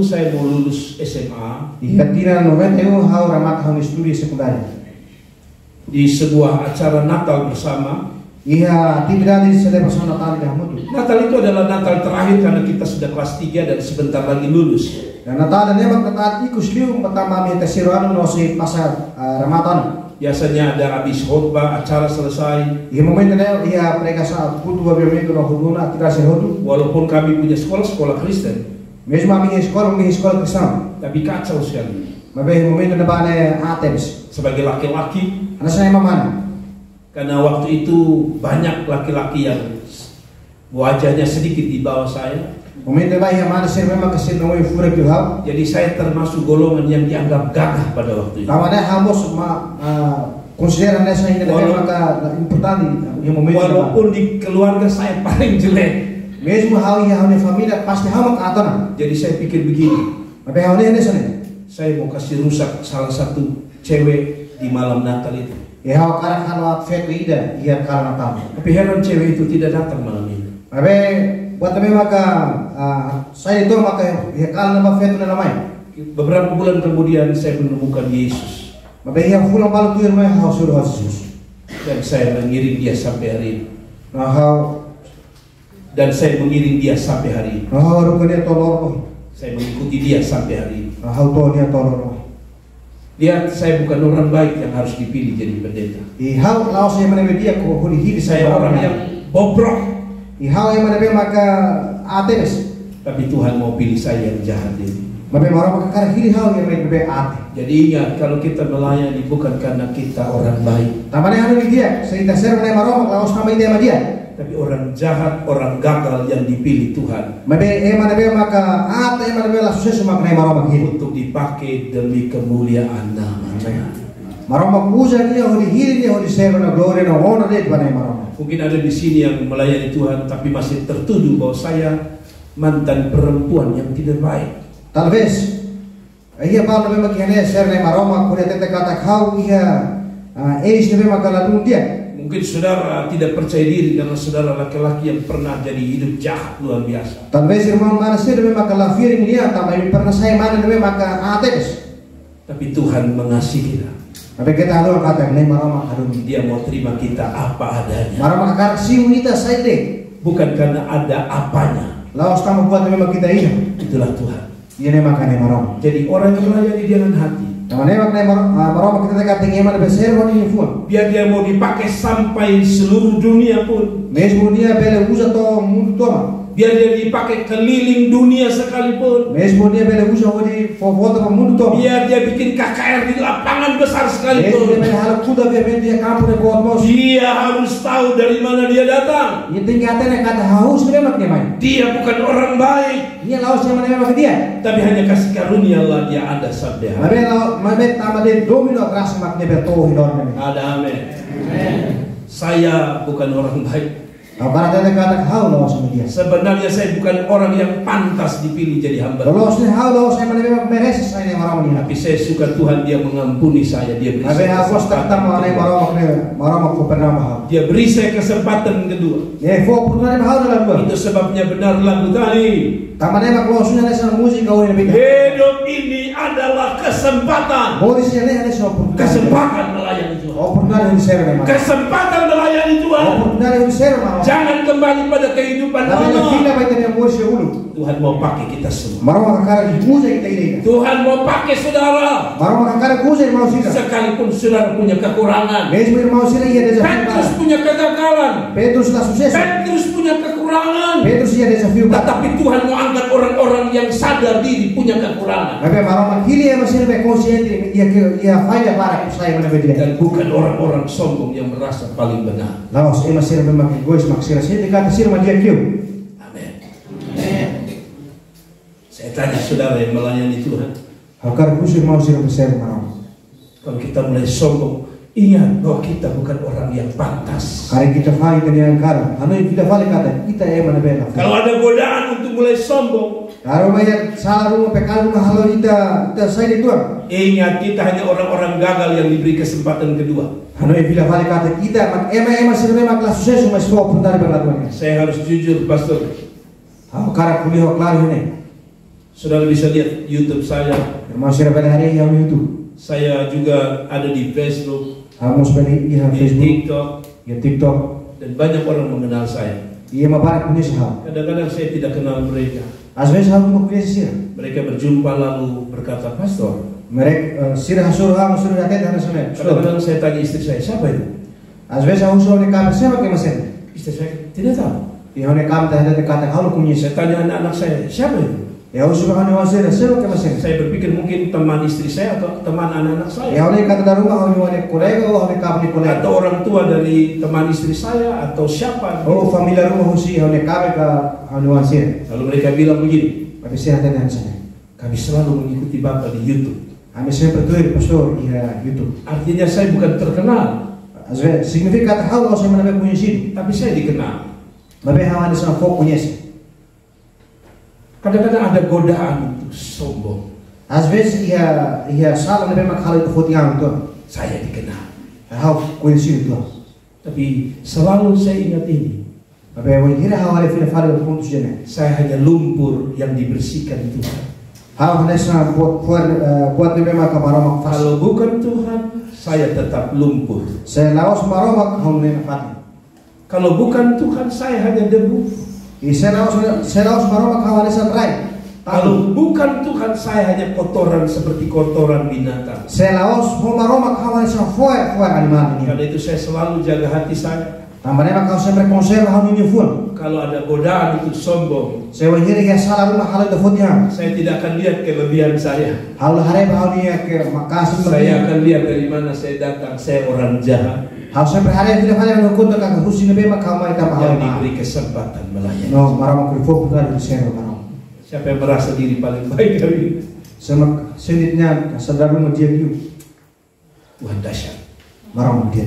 saya mau lulus SMA. Di Katina 91 how ramat how studi sekundari. Di sebuah acara Natal bersama. Iya, atividades de celebração Natal da muito. Natal itu adalah Natal terakhir karena kita sudah kelas 3 dan sebentar lagi lulus. Dan Natal dan memang kata ikus liu pertama mi tersiru anu nosi pasar Ramadan. Biasanya ada habis khotbah, acara selesai. Di momento ia pregação culto obviamente no huduna tidak sehodu. Walaupun kami punya sekolah Kristen, Mesmo a minha escola cristã. tapi kacau sekali. Mas bem momento na bane Athens. Sebagai laki-laki, Ana saya mana? karena waktu itu banyak laki-laki yang wajahnya sedikit di bawah saya. Momento vai yang mana saya memang kesini mau fura hal. Jadi saya termasuk golongan yang dianggap gagah pada waktu itu. Tamannya hamos considera nessa ainda memang importante yang momento. Walaupun di keluarga saya paling jelek. Mesmo hal yang di família pasti hamo katana. Jadi saya pikir begini. Tapi hal ini sana. Saya mau kasih rusak salah satu cewek di malam Natal itu. Ya hal kalau fetu ida ia karena tamu. Tapi heran cewek itu tidak datang malam ini. Tapi buat tapi maka saya itu maka hekal nama fetu na lamai. Beberapa bulan kemudian saya menemukan Yesus. Maka ia pulang balu tu irmai hausur Yesus. Dan saya mengiring dia sampai hari ini. Dan saya mengiring dia sampai hari ini. Rupanya tolor. Saya mengikuti dia sampai hari ini. Dia tolor. Lihat, saya bukan orang baik yang harus dipilih jadi pendeta. Ihau laos yang mana dia ko hudi hidup Saya orang yang bobrok. Ihau yang mana maka ateis. Tapi Tuhan mau pilih saya yang jahat ini. Maka orang maka karena hili hau yang mana ate. Jadi ingat, kalau kita melayani bukan karena kita orang baik. Tamannya anu dia, sehingga ser mana marong laos nama dia sama dia. Tapi orang jahat, orang gagal yang dipilih Tuhan. Maka mana maka ate mana lah sukses maka marong hidup untuk dipakai demi kemuliaan nama-Nya. Marong puja dia hudi hili dia hudi ser na glory na honor dia pada marong. Mungkin ada di sini yang melayani Tuhan tapi masih tertuduh bahwa saya mantan perempuan yang tidak baik. Talvez ia Paulo memang kini ser na marong kuda tete kata kau ia eis memang kalau dia. Mungkin saudara tidak percaya diri karena saudara laki-laki yang pernah jadi hidup jahat luar biasa. Talvez irmão mana sih memang kalau feeling dia tambah pernah saya mana memang ateis. Tapi Tuhan mengasihi kita. Tapi kita harus kata ini marah harus Dia mau terima kita apa adanya. marah karena si kita saya deh. Bukan karena ada apanya. Laos kamu buat memang kita ini. Itulah Tuhan. Ini makanya marah. Jadi orang yang melayani dengan hati. Namanya marah kita kata yang mana besar ini pun. Biar dia mau dipakai sampai seluruh dunia pun. Mesmo dia bela usa to mundo toma. Biar dia dipakai keliling dunia sekalipun. Mesmo dia bela usa hodi volta para mundo toma. Biar dia bikin KKR di lapangan besar Mesmo sekalipun. dia bela hal kuda dia campo de cosmos. Dia harus tahu dari mana dia datang. Ia tinggi atene kata haus memang dia main. Dia bukan orang baik. Ia laos yang mana memang dia. Tapi hanya kasih karunia Allah dia ada sampai hari. Mabe tama de domino atrás mak dia bertoh hidor. Ada amin. Saya bukan orang baik. Karena dia kata hau laos sama dia. Sebenarnya saya bukan orang yang pantas dipilih jadi hamba. Laos ni hau laos saya mana memang meres saya yang orang ini. Tapi saya suka Tuhan dia mengampuni saya. Dia beri Mabe saya hau tak tahu mana marah mak pernah mahal. Dia beri saya kesempatan kedua. Ya fo pernah mahal dalam dua. Itu sebabnya benar lagu tadi. Tamannya mak laosnya ada musik kau ini. Hidup ini adalah kesempatan. Boris yang ada sopo. Kesempatan melayani Tuhan. Oh pernah di share memang. Kesempatan melayani Tuhan. Oh pernah di share memang. Jangan kembali pada kehidupan Tapi lama. kita baik yang boris ulu. Tuhan mau pakai kita semua. Marah kakak di puja kita ini. Tuhan mau pakai saudara. Marah kakak puja mau sih. Sekalipun saudara punya kekurangan. Mesmo mau sih ia desafio. Petrus punya kegagalan. Petrus lah sukses. Petrus punya kekurangan. Petrus ia desafio. Tetapi Tuhan mau angkat orang-orang yang sadar diri punya kekurangan. Tapi marah kili ya masih lebih konsienten. Ia fanya para saya mana dia. Dan bukan orang-orang sombong yang merasa paling benar. Laos masih lebih makin gois maksira saya dikata sih sama dia kiu. Amin. Saya tanya saudara yang melayani Tuhan. Hakar kusir mau sih besar marah. Kalau kita mulai sombong, ingat bahwa kita bukan orang yang pantas. Hari kita fai dengan kara. Anu kita fai kata kita mana bela. Kalau ada godaan untuk mulai sombong, kalau banyak salah rumah pekal rumah halo kita saya di Tuhan. ingat kita hanya orang-orang gagal yang diberi kesempatan kedua. Anu bila fai kata kita masih memang kelas sukses mas kau pun dari berlakuan. Saya harus jujur, Pastor. Aku kara kuliah kelar ini. Saudara bisa lihat YouTube saya. Masih pada hari yang YouTube. Saya juga ada di Facebook, Kamu sebenarnya iya di Facebook, TikTok, ya TikTok. dan banyak orang mengenal saya. Iya mabarak punya saham. Kadang-kadang saya tidak kenal mereka. Asal saham mau punya sih. Mereka berjumpa lalu berkata, Pastor. Mereka sirah suruh ham suruh datang dan sebenarnya. Kadang-kadang saya tanya istri saya, siapa itu? Asal saham suruh ni kami siapa ke mesin? Istri saya tidak tahu. Iya ni kami dah ada kata kalau punya. Saya tanya anak-anak saya, siapa itu? Ya usul kami wasir siapa ke mesin? Saya berpikir mungkin teman istri saya atau teman anak-anak saya. Ya ni kata dari rumah kami kolega oh kami kami kolega. Atau orang tua dari teman istri saya atau siapa. Oh familiar rumah husi kami kami kami wasir. Lalu mereka bilang begini, Tapi sirah dan sana. kami selalu mengikuti Bapak di YouTube. Kami sempre tuh pastor iya YouTube. Artinya saya bukan terkenal, Asal significa hal saya mana punya sih. tapi saya dikenal. Tapi hawa ada sama fokus punya sih. Kadang-kadang ada godaan untuk sombong. Às vezes ia salah memang kalau itu foto yang itu. Saya dikenal. Hal conhecido itu. Tapi selalu saya ingat ini. Abe woi hira hawale fina fale puntos jene. Saya hanya lumpur yang dibersihkan Tuhan. Hawa hanesna buat nebe maka maromak fas. Kalau bukan Tuhan, saya tetap lumpur. Saya laos maromak haune fati. Kalau bukan Tuhan, saya hanya debu. Saya laos maromak hawanesan rai. Kalau bukan Tuhan, saya hanya kotoran seperti kotoran binatang. Saya laos maromak hawanesan foe animal ini. Karena itu saya selalu jaga hati saya. Tambahnya kau sempre konserva haune nyufun. Kalau ada godaan untuk sombong, Saya woi hira ya salah rumah halu defutnya. saya tidak akan lihat kelebihan saya. Halu harap haune ke makasih. Saya akan lihat dari mana saya datang. Saya orang jahat Hal sempre harap fina fale yang hukum tak husin nebe maka mai tambah yang halu. diberi kesempatan melayani. No maromak kuifu bukan di sero maromak. Siapa yang merasa diri paling baik hari ini? Semak senitnya saudara mau dia biu. Tuhan dahsyat. Maromak dia.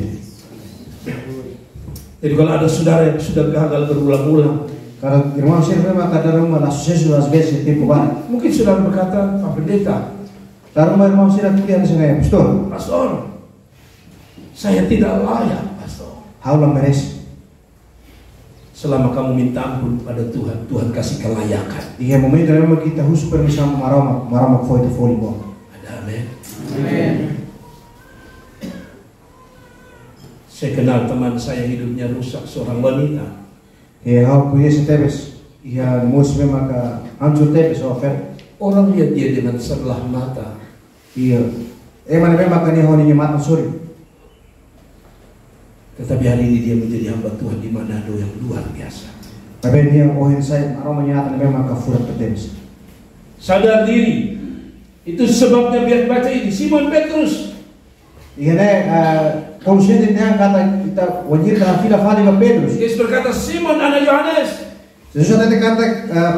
Jadi kalau ada saudara yang sudah gagal berulang-ulang, Kalau irmão sempre maka ada rumah sucesso às vezes tempo banyak. mungkin saudara berkata, Pak Pendeta, Kalau rumah irmão sempre kuliah sana pastor. Pastor, saya tidak layak, Pastor. Haula merece. Selama kamu minta ampun pada Tuhan, Tuhan kasih kelayakan. Iya momento memang kita harus permissão maromak foi de foli bom. Ada amin. Amin. Saya kenal teman saya hidupnya rusak, seorang wanita. Iya hau conhece tebes. Iya mus memang ka hancur tebes ofer. Orang lihat dia dengan sebelah mata. Iya. Mana memang kan hau ni mata suri. Tetapi hari ini dia menjadi hamba Tuhan di Manado yang luar biasa. Tapi dia ohin saya aromanya nyata memang ka furat tebes. Sadar diri. Itu sebabnya biar baca ini Simon Petrus. Iya consciente niya kata kita wajib ka fila fali ka Petrus. Yesus berkata, Simon anak Yohanes, Jesus tadi kata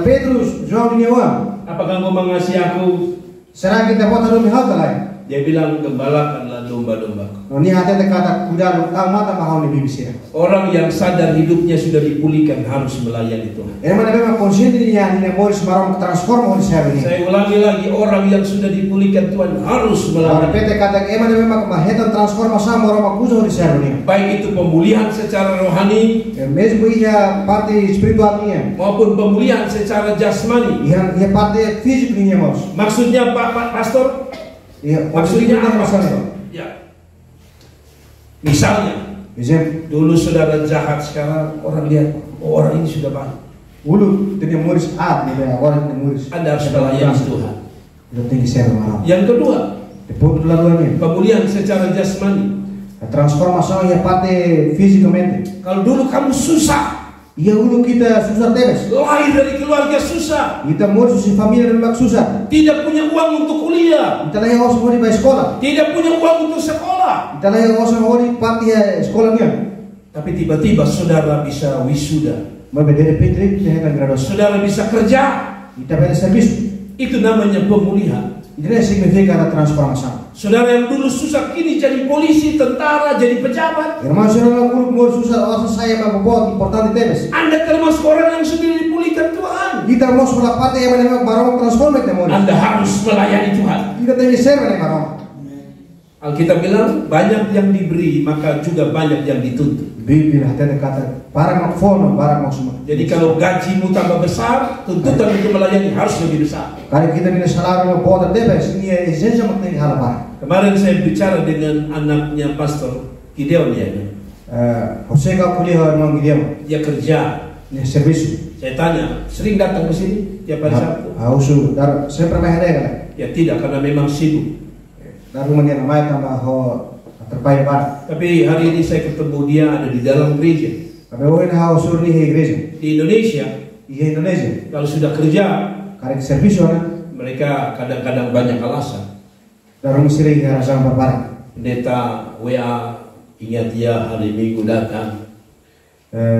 Petrus, João ni wa. apakah engkau mengasihi aku? Será kita buat dulu hal lain. Dia bilang, gembalakanlah domba-dombaku. No ni hati kata kuda tang mata mahal ni bibisir. Orang yang sadar hidupnya sudah dipulihkan harus melayani Tuhan. Mana memang consciente niya ni mau semarang transform on saya ini. Saya ulangi lagi, orang yang sudah dipulihkan Tuhan harus Kalau melayani. PT kata mana memang mahetan transformasi orang makuzo di saya ini. Baik itu pemulihan secara rohani Mesmo ia parte spiritual niya. maupun pemulihan secara jasmani. Ia parte fisik niya mas. Maksudnya Pak Pastor? Maksudnya apa, Pastor? Ya. Misalnya, dulu saudara jahat, sekarang orang lihat, oh, orang ini sudah baik. Ulu dia muris nih orang yang muris. Anda harus melayani Tuhan. Udah tinggi saya marah. Yang kedua, pemulihan secara jasmani. Transformasi ia parte fisikamente. Kalau dulu kamu susah, Iya ulu kita susah tebes. lahir dari keluarga susah, Kita muris si família memang susah. tidak punya uang untuk kuliah, Kita lagi harus mau di sekolah. tidak punya uang untuk sekolah, Kita lagi harus mau di parte sekolahnya. tapi tiba-tiba saudara bisa wisuda, Mas de repente kita akan graduasi. saudara bisa kerja. Kita pada serviço. Itu namanya pemulihan. Itu significa a transformação. Saudara yang dulu susah kini jadi polisi, tentara, jadi pejabat. Irmão, se não é muito susah, nossa saia para bobot importante tebes. Anda termasuk orang yang sudah dipulihkan Tuhan. Kita mau sekolah parte yang memang barang transformasi temos. Anda harus melayani Tuhan. Kita tem que ser nih barang. Alkitab bilang banyak yang diberi maka juga banyak yang dituntut. Biblia ada kata para makfono, para maksuma. Jadi kalau gajimu tambah besar, tuntutan untuk melayani harus lebih besar. Kalau kita punya salário bota tebes, ini exigência muito tem halabar. Kemarin saya bicara dengan anaknya Pastor Gideon ya. Você kau kuliah orang Gideon. Dia kerja. Nih serviço. Saya tanya, sering datang ke sini tiap hari Sabtu? Harus dar sempre mais regra. Ya tidak, karena memang sibuk. Dar rumah dia namanya tambah ho terpakai bar. Tapi hari ini saya ketemu dia ada di dalam gereja. Tapi hoje harus suruh nih igreja. Di Indonesia, Di Indonesia. kalau sudah kerja, Karena serviço né. mereka kadang-kadang banyak alasan. Dar rumah sering razão barbar. Pendeta WA, ingat ya hari Minggu datang.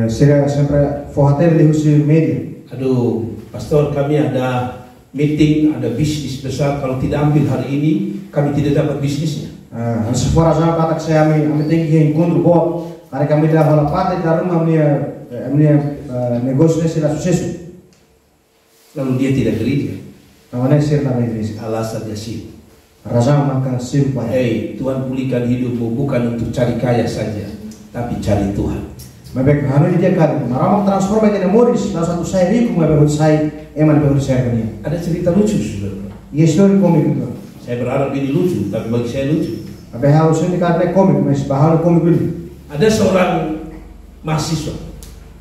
Será sempre forrateiro de uso media. Aduh, Pastor kami ada meeting, ada bisnis besar. Kalau tidak ambil hari ini, kami tidak dapat bisnisnya. Se for razão para que saya ami tem que encontro bom. Karena kami dah bola parte dar rumah minha negócio será sucesso. Lalu dia tidak gereja. Namanya ser na igreja. Alasannya sih, Razão maka sibuk pai. Tuhan pulihkan hidupmu bukan untuk cari kaya saja, tapi cari Tuhan. Mabek hanu dia kan, marama transforma ini moris, lalu satu saya riku mabek saya eman mabek saya punya. Ada cerita lucu saudara. Iya story komik itu. Saya berharap ini lucu, tapi bagi saya lucu. Mabek harus ini karena komik, mas bahan komik dulu. Ada seorang mahasiswa.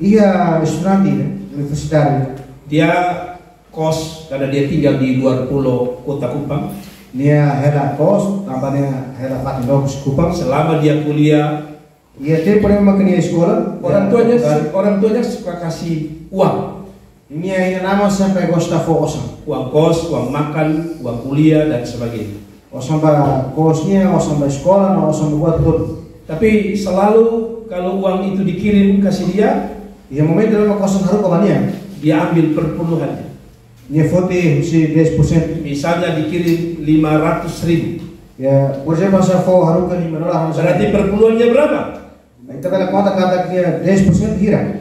Iya estudanti, universitas. Dia kos karena dia tinggal di luar pulau Kota Kupang. Dia hela kos, tampaknya hela fatin dokus Kupang. Selama dia kuliah, iya dia pernah makan sekolah. orang tuanya suka kasih uang. Ini nama sampai Gustavo Osam. Uang kos, uang makan, uang kuliah dan sebagainya. Osam kosnya, osam sekolah, osam buat tuh. Tapi selalu kalau uang itu dikirim kasih dia, ya momen dalam kosan haru kemana? Dia ambil perpuluhannya. Dia foto si 10%. Misalnya dikirim 500.000. Ya, por exemplo, saya fo haru ke $5. Berarti perpuluhannya berapa? Kita kalau kata dia 10% hira.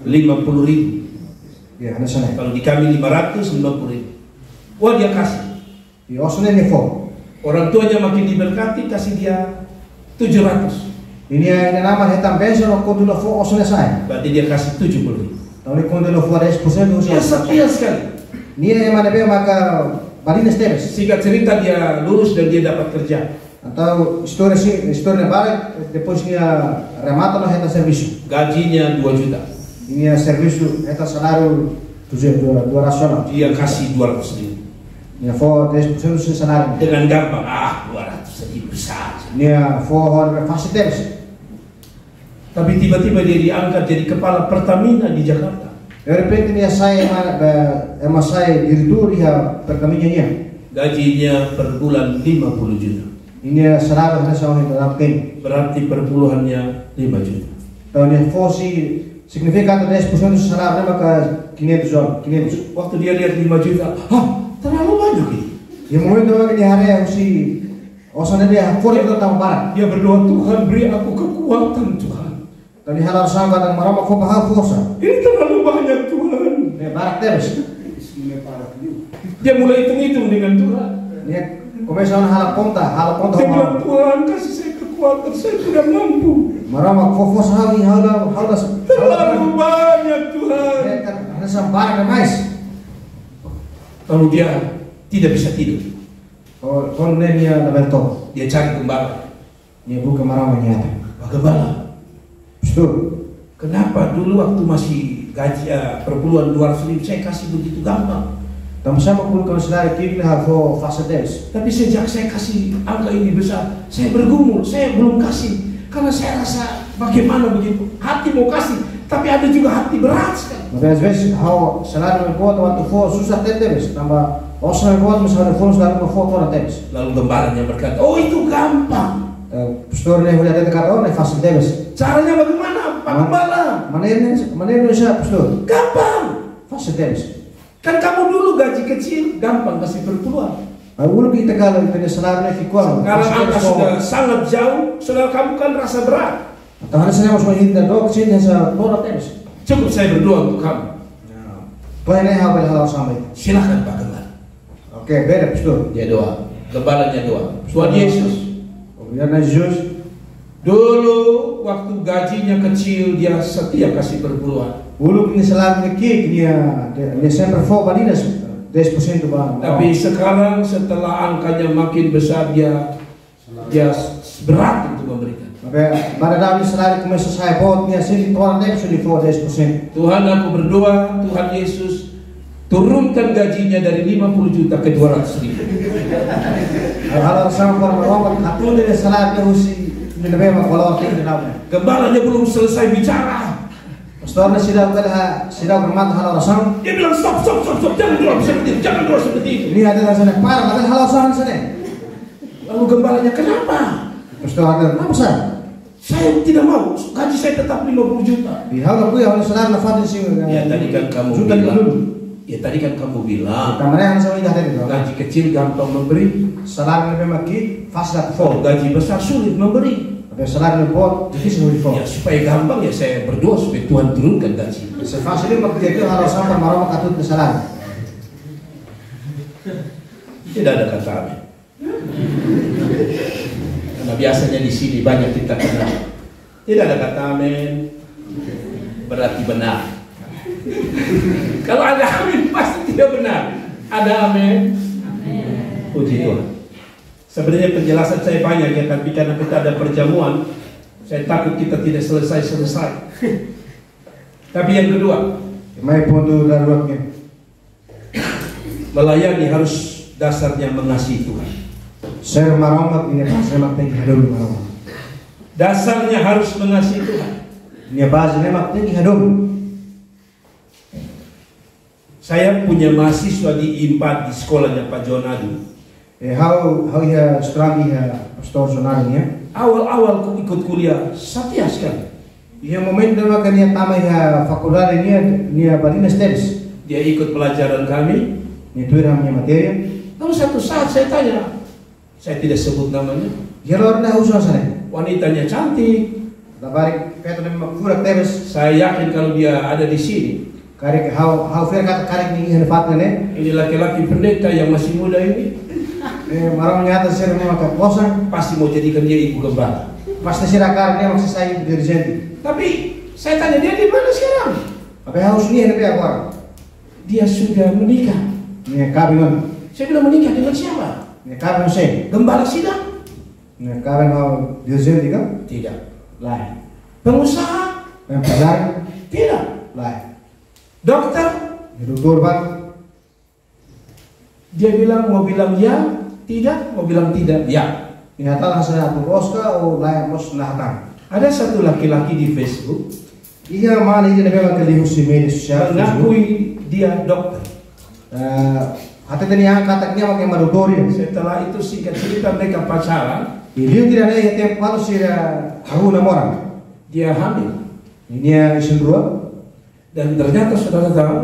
50.000. Ya, ada sana. Kalau di kami 550.000. Wah dia kasih. Ya, osnya dia fo. Orang tuanya makin diberkati kasih dia 700. Ini yang nama hitam bensin kau dulu fo osnya saya. Berarti dia kasih 70.000. Tahun ini kau dulu fo 10% Dia setia sekali. Ini yang mana be maka Balines Teves. Singkat cerita dia lulus dan dia dapat kerja. Atau história balik, depois dia remata no reta serviço. Gajinya 2 juta. Ini serviço reta salário do racional. Dia kasih 200.000. Ini for 10% do salário. Dengan gampang, 200.000 saja. Ini for fácil Teves. Tapi tiba-tiba dia diangkat jadi kepala Pertamina di Jakarta. De repente dia sai diretor ya Pertamina nya. Gajinya per bulan 50 juta. Ini salário nessa hora da tem. Berarti perpuluhannya 5 juta. Então ele fosse significa 10% do salário maka 500. Waktu dia lihat 5 juta, terlalu banyak ini. Di momento que dia hari si osana dia for itu tambah barang. Dia berdoa, Tuhan beri aku kekuatan Tuhan. Dan di halal sama dan marama for bahal força. Ini terlalu banyak Tuhan. Barak Teves. Dia mulai hitung-hitung dengan Tuhan. Dia começa a hal conta Dia bilang, Tuhan kasih saya kekuatan, saya tidak mampu. Marama força hal Terlalu banyak Tuhan. Ada sambar mais. Lalu dia tidak bisa tidur. Kon dia leberto. Dia cari gembala. Dia buka marama nyata. Pak Gembala, Betul. kenapa dulu waktu masih gaji perpuluhan 200.000 saya kasih begitu gampang? Dan sama pun kalau saudara kini harus fase des. Tapi sejak saya kasih angka ini besar, saya bergumul, saya belum kasih. Karena saya rasa bagaimana begitu, hati mau kasih, tapi ada juga hati berat sekali. Tapi às vezes how salário me bota waktu for susah tetes, tambah osna me bota misalnya for salário me for toda tetes. Lalu gembalanya berkata, oh itu gampang. Pastor nih udah kata oh nih fase tetes. Caranya bagaimana, Pak Gembala? Mana siapa pastor? Gampang. Fase tetes. Kan kamu dulu gaji kecil, gampang kasih perpuluhan. Ulu kita kalau kita salário nih ficou. Sekarang angka sudah sangat jauh, saudara kamu kan rasa berat. Tahan saya mau hinda dok sini saya toda tetes. Cukup saya berdoa untuk kamu. Boleh nih hal sama itu. Silakan Pak Gembala. Oke, beda pastor. Dia doa, gembalanya doa. Tuhan Yesus. Biar Jesus. Dulu waktu gajinya kecil dia setia kasih perpuluhan. Ulu ini salário aqui dia sempre for Balines 10% bang. Tapi sekarang setelah angkanya makin besar dia berat untuk memberikan. Pada dalam salário começa a sair bot dia sini toda tempo de for 10%. Tuhan aku berdoa, Tuhan Yesus turunkan gajinya dari 50 juta ke 200.000. Kalau sama orang atau dia salário usi lebih kalau kita tahu. Gembalanya belum selesai bicara. Pastornya sudah bermata hal orang. Dia bilang stop, jangan doa seperti itu. Ini ada sana parah, ada hal orang sana. Lalu gembalanya kenapa? Pastor ada apa sah? Saya tidak mau, gaji saya tetap 50 juta. Di hal aku yang saudara nafas sih. Ya tadi kan kamu bilang. Kamarnya sama ini ada. Gaji kecil gampang memberi. Salário lebih maki fast that Oh, gaji besar sulit memberi. Tapi salário bot difícil de for. Ya supaya gampang ya saya berdoa supaya Tuhan turunkan gaji. Se faz ele maki dia hal sama marama katut de salário. Tidak ada kata amin. Karena biasanya di sini banyak kita kenal. Tidak ada kata amin, berarti benar. Kalau ada amin pasti tidak benar. Ada amin, puji Tuhan. Sebenarnya penjelasan saya banyak ya, tapi karena kita ada perjamuan, saya takut kita tidak selesai. Tapi yang kedua, May punto daruratnya. melayani harus dasarnya mengasihi Tuhan. Saya maromat ini saya mak tinggi hadum maromat. Dasarnya harus mengasihi Tuhan. Ini bahasanya mak tinggi hadum. Saya punya mahasiswa di IMPAD di sekolahnya Pak Jonadu. How ya stragi ya pastor sonarnya. Awal-awal aku ikut kuliah setia sekali. Ia momen dalam kania tama ya fakultas ini balina steps. Dia ikut pelajaran kami. Ini tuh namanya materi. Lalu satu saat saya tanya, saya tidak sebut namanya. Ya luar dah usaha sana. Wanitanya cantik. Tabarik kayak tuh makura teres. Saya yakin kalau dia ada di sini. Karik how fair kata karik ni yang dapat ni. Ini laki-laki pendeta yang masih muda ini. Marang nyata saya mau makan kosan. Pasti mau jadikan dia ibu gembala. Pasti sirakar dia maksud saya dirigenti. Tapi saya tanya dia di mana sekarang? Apa harus ni yang dia buat? Dia sudah menikah. Ni kabingan. Saya bilang menikah dengan siapa? Ni kabin saya. Gembala sidang? Ni kabin mau dirigenti kan? Tidak. Lain. Pengusaha? Pembelajar? Tidak. Lain. Dokter? Dokter bang. Dia bilang mau bilang ya, tidak, mau bilang tidak, ya. Ni hatal saya tu Oscar o lain mos nahatan. Ada satu laki-laki di Facebook Iya mana ini memang kelihus di media sosial. mengakui dia dokter. Hati tadi yang katanya pakai madodori. Setelah itu singkat cerita mereka pacaran. Dia tidak ada yang tiap malu sih aku orang. Dia hamil. Ini ya isin dua. Dan ternyata saudara tahu,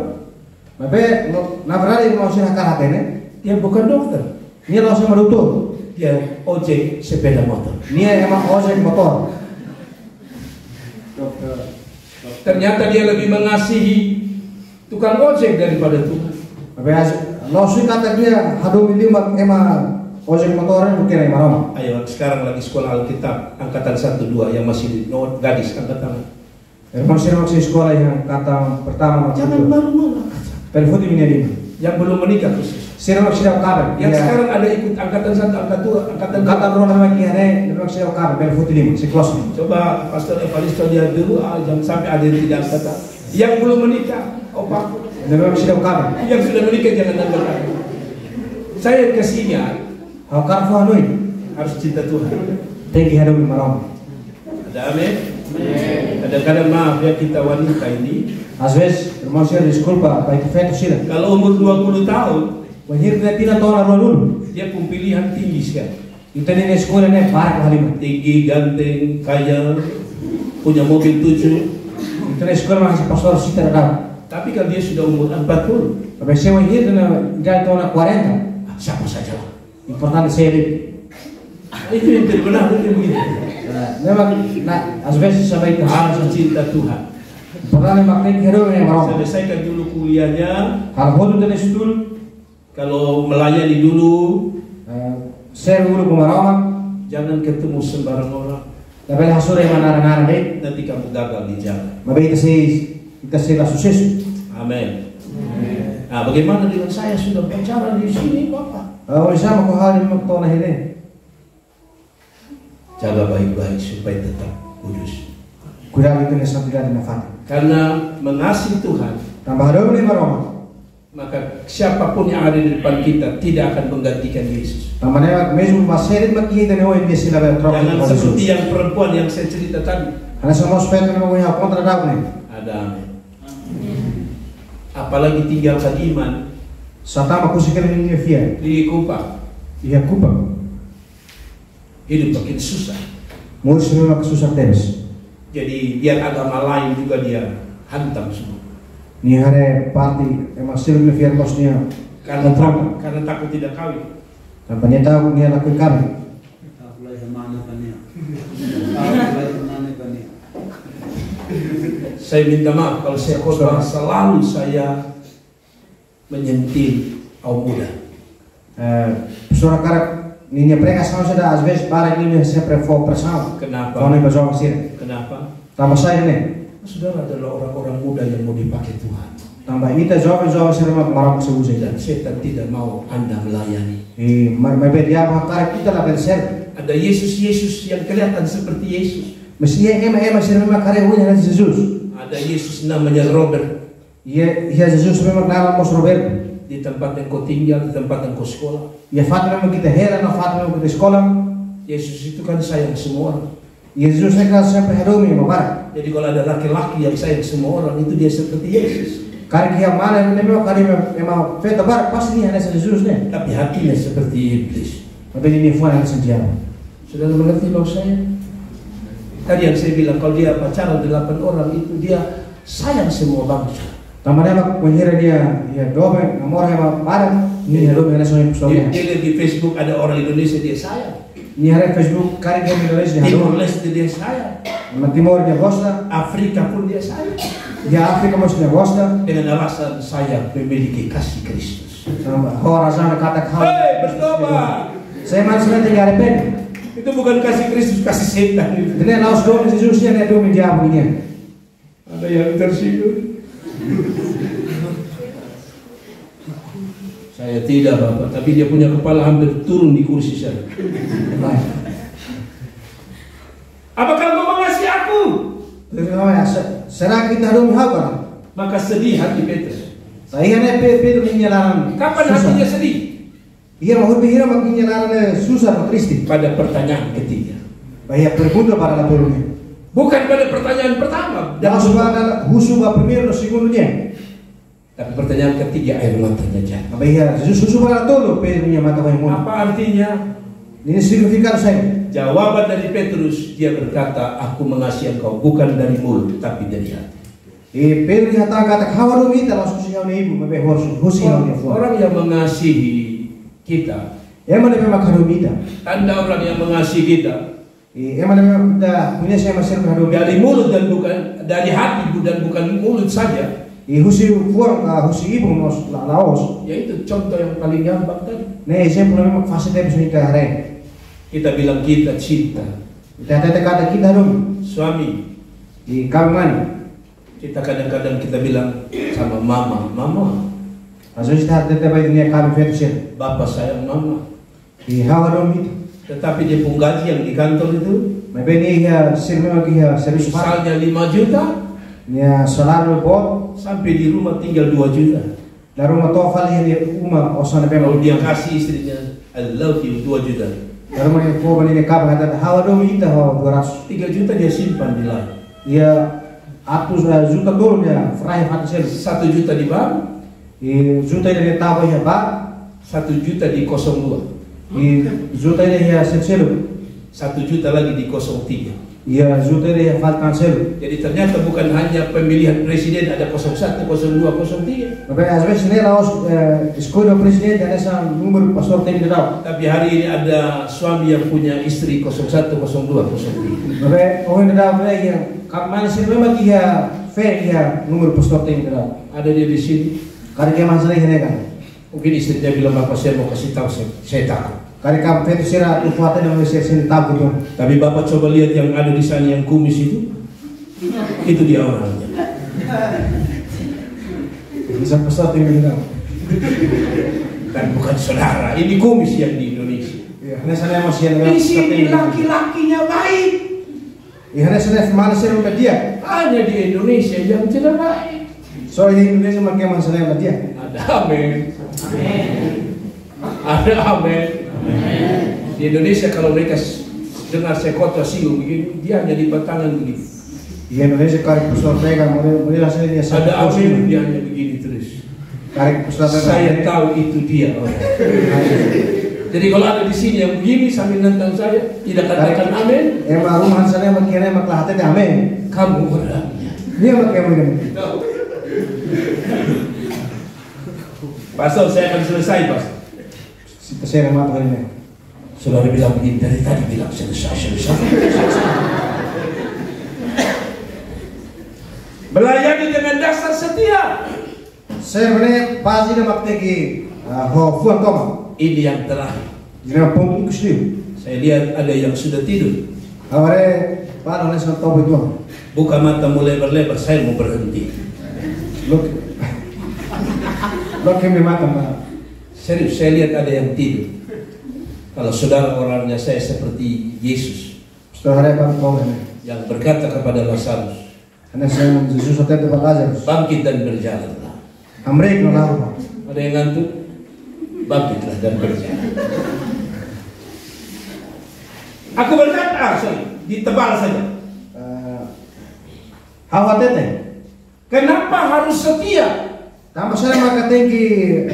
Tapi nabrali mau sih nakal hati ini. dia bukan dokter. Ini lo sama dokter. Dia ojek sepeda motor. Ini emang ojek motor. Ternyata dia lebih mengasihi tukang ojek daripada Tuhan. Tapi lo sih kata dia hadu milimak emang ojek motornya bukan yang marah. Ayo sekarang lagi sekolah Alkitab angkatan 1-2 yang masih gadis angkat tangan. Masih sekolah yang kata pertama. Jangan malu-malu. Telepon ini dia. Yang belum menikah khusus. Sirama siapa kabar? Yang sekarang ada ikut angkatan 1, angkatan 2, angkatan 2. Kata bro nama kiane, memang siapa kabar? Telepon ini si close. Coba Pastor Evaristo dia dulu, jangan sampai ada yang tidak angkatan. Yang belum menikah, opa. Memang siapa kabar? Yang sudah menikah jangan angkatan. Saya kesini How karfu hanoi? harus cinta Tuhan. Tinggi hadu maram. Ada amin. Kadang-kadang maaf ya kita wanita ini. Às vezes, irmão senhor, desculpa, pai que feito sila. Kalau umur 20 tahun, Wahir tidak tina tahu lalu dulu. dia pilihan tinggi sekali. Kita ini sekolah ini barak halim. Tinggi, ganteng, kaya, punya mobil 7. Kita ini sekolah masih pastor sih tidak tahu. Tapi kalau dia sudah umur 40, Tapi saya wahir dengan dia tahun 40. siapa saja. Importante saya ini. Itu yang tidak benar itu begitu. Memang, nah, às vezes sampai ke Harus cinta Tuhan. Importante makin hero yang maram. Selesaikan dulu kuliahnya. Hal hodu dan stul. Kalau melayani dulu, Saya dulu kemaram. jangan ketemu sembarang orang. Tapi hasil yang mana deh. Nanti kamu gagal di jalan. Mabay kita sila sukses. Amin. Nah, bagaimana dengan saya sudah pacaran di sini, Bapak? Oleh sama ko hal yang magtaon na hili. Jaga baik-baik supaya tetap kudus. Kuya itu na santidad na fati. Karena mengasihi Tuhan, Tambah daw ni maram. maka siapapun yang ada di depan kita tidak akan menggantikan Yesus. Tambah na mesmo maserit makikita ni hoy hindi sila ba tropa. Jangan seperti yang perempuan yang saya cerita tadi. Ana sa mga spento na mga kontra daw ni. Ada amin. Apalagi tinggalkan iman Sa tama ko sikil ni Fia. di Kupang, Iya kupa. hidup makin susah. Mur sila magsusak teres. Jadi biar agama lain juga dia hantam semua. Ni hare parti emang sila ni Fia kos niya. Karena takut tidak kawin. Tambah niya tahu niya lakuin kami. Saya minta maaf kalau saya khotbah selalu saya menyentil kaum muda. Surah karak Minha pregação será às vezes para ele sempre for pressão. Kenapa? Kalau ini berjuang sih. Kenapa? Tambah saya nih. Saudara adalah orang-orang muda yang mau dipakai Tuhan. Tambah kita jovem sih marah sebut Dan setan tidak mau Anda melayani. Mas dia mengatakan kita lah berser. Ada Yesus yang kelihatan seperti Yesus. Mestinya emang sih memang karya punya Yesus. Ada Yesus namanya Robert. Iya Yesus memang nama Mas Robert. Di tempat yang kau tinggal, di tempat yang kau sekolah. Ya fato memang kita heran, fato memang kita sekolah. Yesus itu kan sayang semua orang. Yesus saya kan sampai hadomi mabar. Jadi kalau ada laki-laki yang sayang semua orang, itu dia seperti Yesus. Karena dia mana memang karena memang feta bar pasti ini hanya Yesus nih. Tapi hatinya seperti iblis. Tapi ini fuan yang senjata. Sudah mengerti loh saya? Tadi yang saya bilang kalau dia pacaran 8 orang itu dia sayang semua bangsa. Tamannya mengira dia ya dobe nomor yang parah ini hadomi hanya soalnya. Dia lihat di Facebook ada orang Indonesia dia sayang. Ini hari Facebook karena dia Indonesia Timor Leste dia sayang. Timor dia gosta. Afrika pun dia sayang. Dia Afrika masih dia gosta. Dengan alasan sayang memiliki kasih Kristus. Orang sana kata kau. Hei bertobat. Saya masih tinggal pen. Itu bukan kasih Kristus, kasih setan. Ini laos domi Yesus yang ada domi dia punya. Ada yang tersinggung. Saya tidak Bapak, tapi dia punya kepala hampir turun di kursi saya. Apakah engkau mengasihi aku? Serah kita domi apa? Maka sedih hati Petrus. Saya nih Petrus menyalaran. Kapan hatinya sedih? Ia mau berpikir makin menyalaran susah Kristi. Pada pertanyaan ketiga. Banyak pergunta para lapornya. Bukan pada pertanyaan pertama. Dan husuba primeiro segundnya. Tapi pertanyaan ketiga air matanya jatuh. Apa iya? Susu para tolo Petrusnya mata kayak mau. Apa artinya? Ini signifikan saya. Jawaban dari Petrus dia berkata, aku mengasihi engkau bukan dari mulut tapi dari hati. Petrus kata kawan dulu kita langsung sih yang ibu membehor husi yang dia. Orang yang mengasihi kita. Emang dia memang kado kita. Tanda orang yang mengasihi kita. Emang dia memang kita punya saya masih kado dari mulut dan bukan dari hati dan bukan mulut saja. Husi fuang husi ibu nos laos. Ya itu contoh yang paling gampang tadi. Nah, saya pun memang fase dia bisa nikah hari. Kita bilang kita cinta. Kita kata kita dong. Suami. Di kawan. Kita kadang-kadang kita bilang sama mama. Asal kita tetap ini kami versi. Bapak sayang mama. Di hawa dong itu. Tetapi dia pun gaji yang di kantor itu. Maybe ya sirma dia serius. Misalnya 5 juta. Ya salar bot. Sampai di rumah tinggal 2 juta. Di rumah tofal ini rumah osana kalau dia kasih istrinya I love you 2 juta. Di rumah yang kau beli kata hawa dong itu hawa 200. 3 juta dia simpan di lain. Ya atus juta dulu ya fry hati 1 juta di bank. Juta ini tahu ya pak. 1 juta di 02. Juta ini ya selu. 1 juta lagi di 03. Iya, juta ini ya faltan selu. Jadi ternyata bukan hanya pemilihan presiden ada 01, 02, 03. Tapi asbes ini laos sekolah presiden dan esa nomor paspor tem tahu. Tapi hari ini ada suami yang punya istri 01, 02, 03. Tapi ini tahu ya kapan sih memang dia fair ya nomor paspor tem tahu. Ada dia di sini. Karena dia masalah ini kan. Mungkin istrinya bilang bapak saya mau kasih tahu saya takut. Karena kamu itu sira tu kuatan yang saya sini tahu gitu. Tapi bapak coba lihat yang ada di sana yang kumis itu dia orangnya. Bisa pesat ini tahu. Dan bukan saudara, ini kumis yang di Indonesia. Ya, hanya saya masih yang di sini laki-lakinya baik. Ya, hanya saya mana saya udah dia. Hanya di Indonesia yang tidak baik. Soalnya Indonesia makin masalah dia. Ada amin. Ada amin. Di Indonesia kalau mereka dengar sekota siu begini, dia hanya di tangan begini. Di Indonesia kalau pusat mereka mulai hasilnya ada amin, dia hanya begini terus. Saya tahu itu dia. Jadi kalau ada di sini yang begini sambil nentang saya, tidak katakan amin. Emang rumah saya makin enak lah hati amin. Kamu orangnya. Dia makin begini. Pastor, saya akan selesai, Pastor. Saya mata ini. Saudara bilang begini dari tadi bilang selesai. Melayani dengan dasar setia. Saya benar pasti nak tegi fuan koma. Ini yang terakhir. Jangan pun kusliu. Saya lihat ada yang sudah tidur. Awalnya paano na sa topo ito. Buka mata mulai berlebar, saya mau berhenti. Look kami mata ma. Serius, saya lihat ada yang tidur. Kalau saudara orangnya saya seperti Yesus Setelah hari pan kau ini. yang berkata kepada Lazarus, Ana sa Jesus sa teto pa Lazarus. bangkit dan berjalanlah. Amrek no laro. Ada yang ngantuk? Bangkitlah dan berjalan. Aku berkata, ditebal saja. Hawa tete. Kenapa harus setia? Tama saya maka tinggi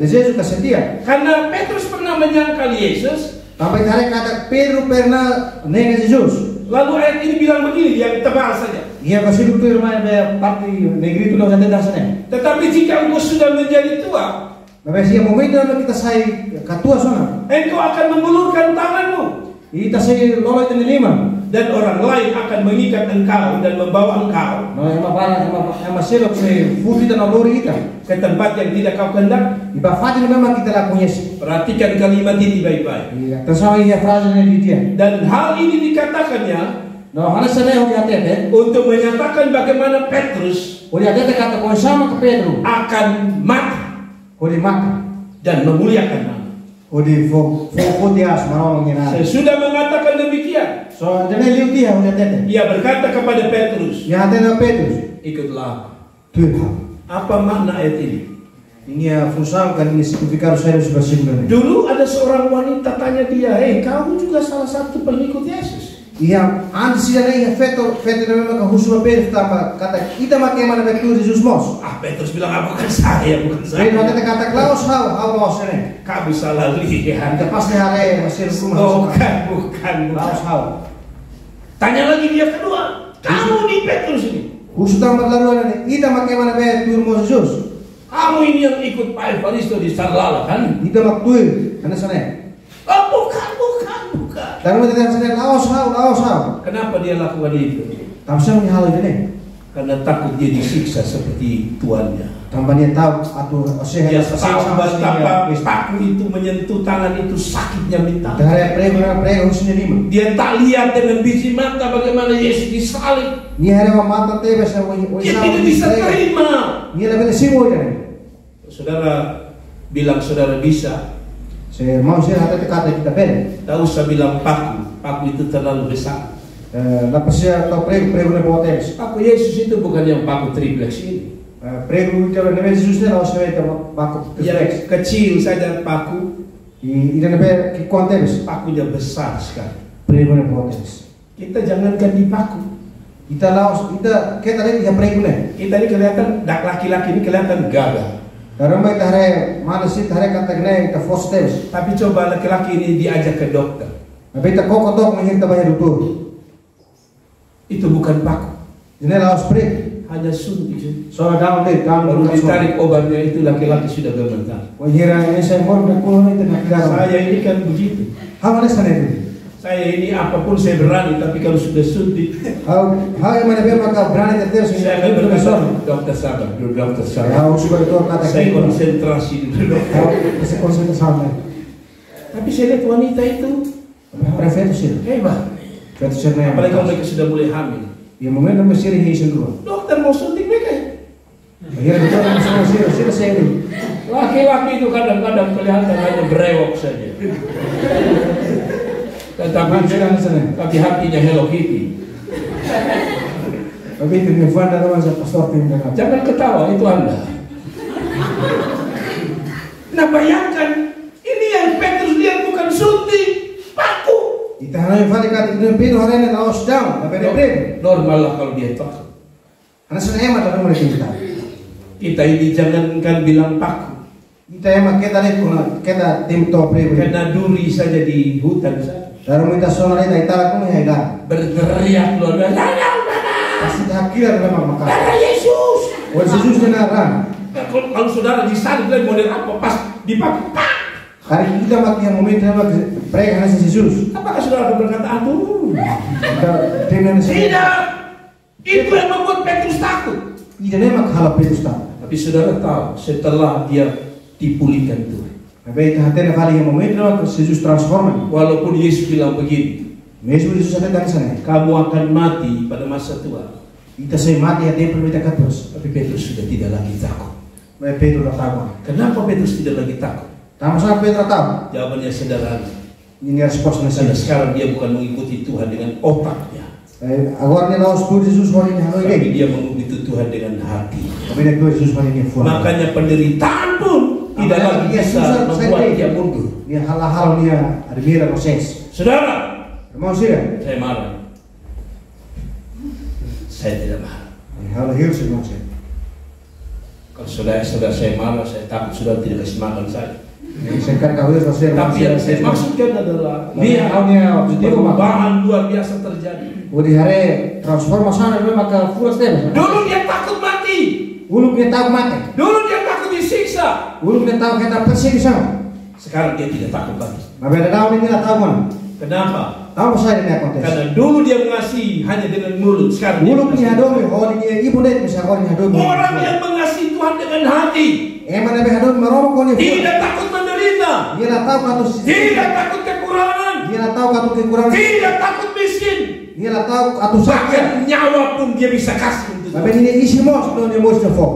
desejo kasetia. Karena Petrus pernah menyangkal Yesus. Sampai hari kata Pedro pernah nega Jesus. Lalu ayat ini bilang begini, yang tebal saja. Ia kasih itu rumah yang parti negeri itu loh saya tidak sana. Tetapi jika engkau sudah menjadi tua, Tapi siya momento na kita say katua sana. engkau akan mengulurkan tanganmu. Kita say lolo itu lima. Dan orang lain akan mengikat engkau dan membawa engkau No, ema para ema selok say futi dan lori kita. ke tempat yang tidak kau kehendak. Iba fati na memang kita lakunya sih. Perhatikan kalimat ini baik-baik. Iya, tersawa ia frase na di dia. Dan hal ini dikatakannya No, hana sana yung atete. untuk menyatakan bagaimana Petrus Uli atete kata ko sama ke Pedro. akan mati Uli maka. dan memuliakan nama. Uli fo dias marong ngina. Sesudah mengatakan demikian, So, dene liu dia uli atete. ia berkata kepada Petrus, Ya atete na Pedro. ikutlah. Tuh. Apa makna ayat ini? Ini ya fungsi kan ini signifikan saya sebagai simbol. Dulu ada seorang wanita tanya dia, kamu juga salah satu pengikut Yesus? Iya, antes sih ada yang feto memang kehusuan Pedro kata kita makai mana betul Jesus mos. Petrus bilang, bukan saya, bukan saya. Pedro kata Klaus how bos ini. Kamu salah lihat. Kita pasti hari masih rumah. Bukan. Klaus how. Tanya lagi dia kedua, kamu di Petrus ini. Khusus tambah lalu ini kita makai mana betul mos Jesus. Kamu ini yang ikut Pak Evaristo di Sarlala kan? Kita maktuin, karena sana. Bukan. Dan kita sana Klaus how. Kenapa dia lakukan itu? Tapi saya punya hal ini. Karena takut dia disiksa seperti tuannya. Tambahnya tahu atau Dia tahu betapa paku itu menyentuh tangan itu sakitnya minta. Dari prego khususnya lima. Dia tak lihat dengan biji mata bagaimana Yesus disalib. Ini hari mata tebe saya Dia tidak bisa terima. Ini lebih simul kan. Saudara bilang saudara bisa. Saya mau saya kata kita beda. Tak usah bilang paku itu terlalu besar. Lepas saya tahu prego na potes. Paku Yesus itu bukan yang paku triplex ini. Prego itu na Jesusnya lalu saya tahu paku Yang kecil saja paku. Ini na kontes. Pakunya besar sekali. Prego na potes. Kita jangankan di paku. Kita lihat ya prego na. Kita ini kelihatan laki-laki ini kelihatan gagah. Karena mereka hari mana sih hari kata kena kita postes. Tapi coba laki-laki ini diajak ke dokter. Tapi kita kok menghirta bayar dokter. Itu bukan paku. Ini lalu spray. Hanya suntik. Soalnya down Baru ditarik obatnya itu laki-laki sudah gemetar. Wajira ini saya mau berkumpul itu nak darah. Saya ini kan begitu. How mana sana itu? Saya ini apapun saya berani, tapi kalau sudah suntik, How yang mana biar maka berani terus saya akan berkata, dokter sabar, dokter sabar. How sudah itu kata Saya konsentrasi dulu. How saya konsentrasi sama. Tapi saya lihat wanita itu Prevention. hebat. Prevention yang. Apalagi kalau mereka sudah mulai hamil. Ya mungkin nama siri hisin dulu. Dokter mau suntik mereka. Akhirnya kita nama siri saya ini. Laki-laki itu kadang-kadang kelihatan hanya berewok saja. Tapi hatinya Hello Kitty. Tapi itu Nirvana nama saya pastor tim dengan. Jangan ketawa, itu Anda. Nah bayangkan, ini yang Petrus lihat bukan suntik, paku. Kita hanya fali kata itu pino hari ini laos down, tapi dia Normal lah kalau dia takut. Karena sana hemat dalam mereka kita. Kita ini jangankan bilang paku. Kita hemat kita lihat kita tim top pribadi. Karena duri saja di hutan saja. Dalam kita soal kita itara pun ya kan. Berteriak luar biasa. Pasti hakikat memang maka. Darah Yesus. Oh Yesus benar. Kalau saudara disalib lagi model apa pas dipaku. Hari kita makin yang meminta mereka hanya Yesus. Apakah saudara berkata aduh? Dengan Tidak. Itu yang membuat Petrus takut. Tidak memang kalau Petrus tahu. Tapi saudara tahu setelah dia dipulihkan Tuhan. Tapi hati kali yang momento Jesus transforma. Walaupun Yesus bilang begini, Mesmo Jesus até dari sana. kamu akan mati pada masa tua. Ita say mati ya tempo kita katus. Tapi Petrus sudah tidak lagi takut. Mas Pedro dah tahu. Kenapa Petrus tidak lagi takut? Tama sa Pedro tahu. Jawabannya sederhana. Ini response na Karena sana. sekarang dia bukan mengikuti Tuhan dengan otaknya, Agora ni nós por Jesus foi ni halo tapi ini. dia mengikuti Tuhan dengan hati. Kami nak tuh Jesus foi ni fuan. Makanya penderitaan pun tidak lagi bisa membuat dia mundur. Ni hal-hal ni admira proses. Saudara, Mau sih? saya marah. Saya tidak marah. Hal hil sih mau sih. Kalau saudara saya marah, saya takut saudara tidak kasih makan saya. Saya kan kau itu saya. Tapi yang saya maksudkan adalah Dia awalnya objektif perubahan luar biasa terjadi. Udi hari transformasi memang maka full step. Dulu dia takut mati. Ulu kita tahu mati. Dulu dia takut disiksa. Ulu kita tahu kita persiksa. Sekarang dia tidak takut lagi. Mabeda tahu ini tidak tahu mana. Kenapa? Tahu saya ini kontes. Karena dulu dia mengasihi hanya dengan mulut. Sekarang dia Ulu punya mengasihi. domi, oh ini ibu deh bisa kau ini domi. Orang yang mengasihi Tuhan dengan hati Emang nabi domi meromo kau ini. tidak takut menderita, Dia tidak tahu katus. tidak takut kekurangan, Dia tidak tahu katus kekurangan. tidak takut miskin. Dia tidak tahu katus sakit. Bahkan nyawa pun dia bisa kasih untuk Tapi Tuhan. ini isi mos tuh dia mos cefok.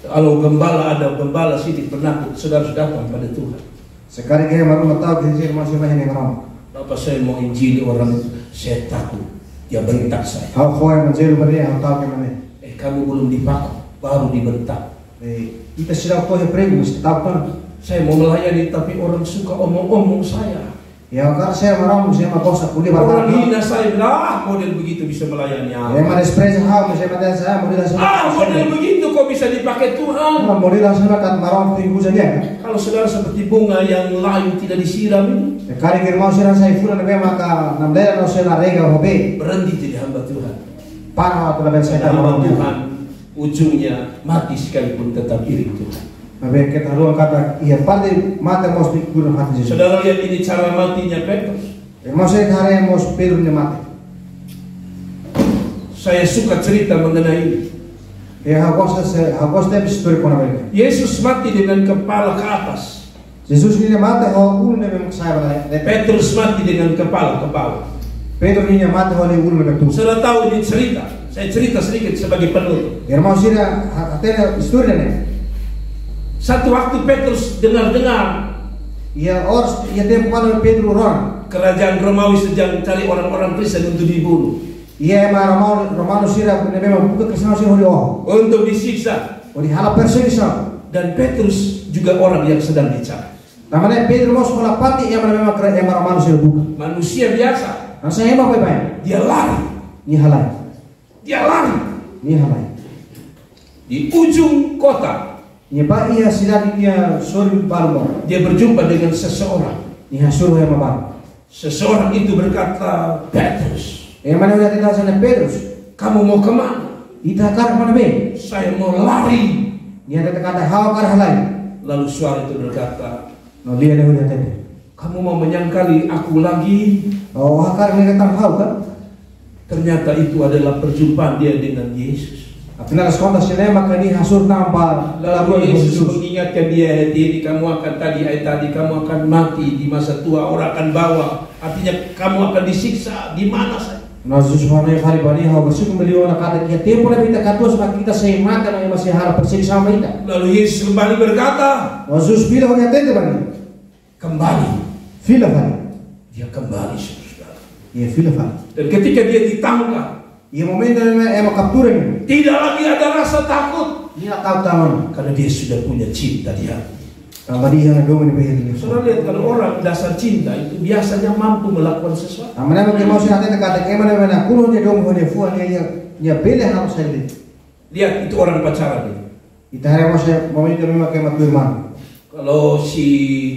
Kalau gembala ada gembala sini penakut, saudara datang pada Tuhan. Sekarang kita baru tahu kita masih banyak yang meromo. Bapak saya mau injili orang itu, saya takut dia bentak saya. Hal kau yang menjadi beri yang tahu kemana. Kamu belum dipakai, baru dibentak. Kita sudah tahu yang pregu mesti tahu kan. Saya mau melayani tapi orang suka omong-omong saya. Ya karena saya meromo saya mau kosak kuliah Orang barang. hina saya bilang, model begitu bisa melayani Ya apa? mana express hal saya pada saya model saya. Model begitu kok bisa dipakai Tuhan? Model saya kan meromo tinggu saja. Kalau saudara seperti bunga yang layu tidak disiram itu, Kali mau sih saya fulan nabe maka namdera no saya rega hobe. berhenti jadi hamba Tuhan. Panah atau nabe saya Hamba tahu. Tuhan ujungnya mati sekalipun tetap iri Tuhan. Nabe kita ruang kata iya pasti mata mau speak guna hati Yesus. Saudara lihat ini cara matinya Petrus. Mau saya hari mau Pedro nya mati. Saya suka cerita mengenai ini. Ya hagos tapi story kona mereka. Yesus mati dengan kepala ke atas. Yesus ini mati ho ulu nabe saya bala. Petrus mati dengan kepala ke bawah. Pedro ini mati ho ni ulu nabe tu. Saudara tahu ini cerita. Saya cerita sedikit sebagai penutup. Ya mau sih atena story nih. Satu waktu Petrus dengar-dengar Ya ors ya tempo kalau Pedro ron. kerajaan Romawi sedang cari orang-orang Kristen untuk dibunuh, Iya emang Romano sira nabe mau buka kesana sih hori oh. untuk disiksa. Hori hala perseguição. Dan Petrus juga orang yang sedang dicari. Namanya Pedro mau sekolah pati yang memang keren yang Romano sira buka. Manusia biasa, Nah saya emang baik-baik. dia lari, Ni halai. dia lari Ni halai. di ujung kota. Ni ba iya sila dia suri balmo. Dia berjumpa dengan seseorang. Ni hasuru yang mabal. Seseorang itu berkata, Petrus, Mana udah tinggal sana Pedros. kamu mau kemana? Ita kar mana be? Saya mau lari. Ni ada kata hawa kar halai. Lalu suara itu berkata, No dia dah udah tadi. kamu mau menyangkali aku lagi? Oh hakar ni kata hawa kan? Ternyata itu adalah perjumpaan dia dengan Yesus. Apabila sekolah sini maka ni hasur nampak Lalu Yesus mengingatkan dia, ini kamu akan ayat tadi kamu akan mati di masa tua, orang akan bawa. Artinya kamu akan disiksa di mana saja. Nós mana hari bani hawa bersyukur beliau nak kata kita tempo na kita katus maka kita seimakan yang masih harap persiksa sama kita. Lalu Yesus kembali berkata, Jesus bila orang tende bani. kembali. Fila bani. Dia kembali saudara. Iya fila bani. Dan ketika dia ditangkap, Iya momento ema captura ni. tidak lagi ada rasa takut. Dia tahu tangan. Karena dia sudah punya cinta di hati. Tambah dia yang domin bayar ni. Saudara lihat, kalau orang dasar cinta itu biasanya mampu melakukan sesuatu. Amana mo mau sih nanti kata kemana mana kuno dia dom hone fuan ya bele harus saya lihat. Lihat, itu orang pacaran ini. Kita hari mau saya momento memang kemat firman. Kalau si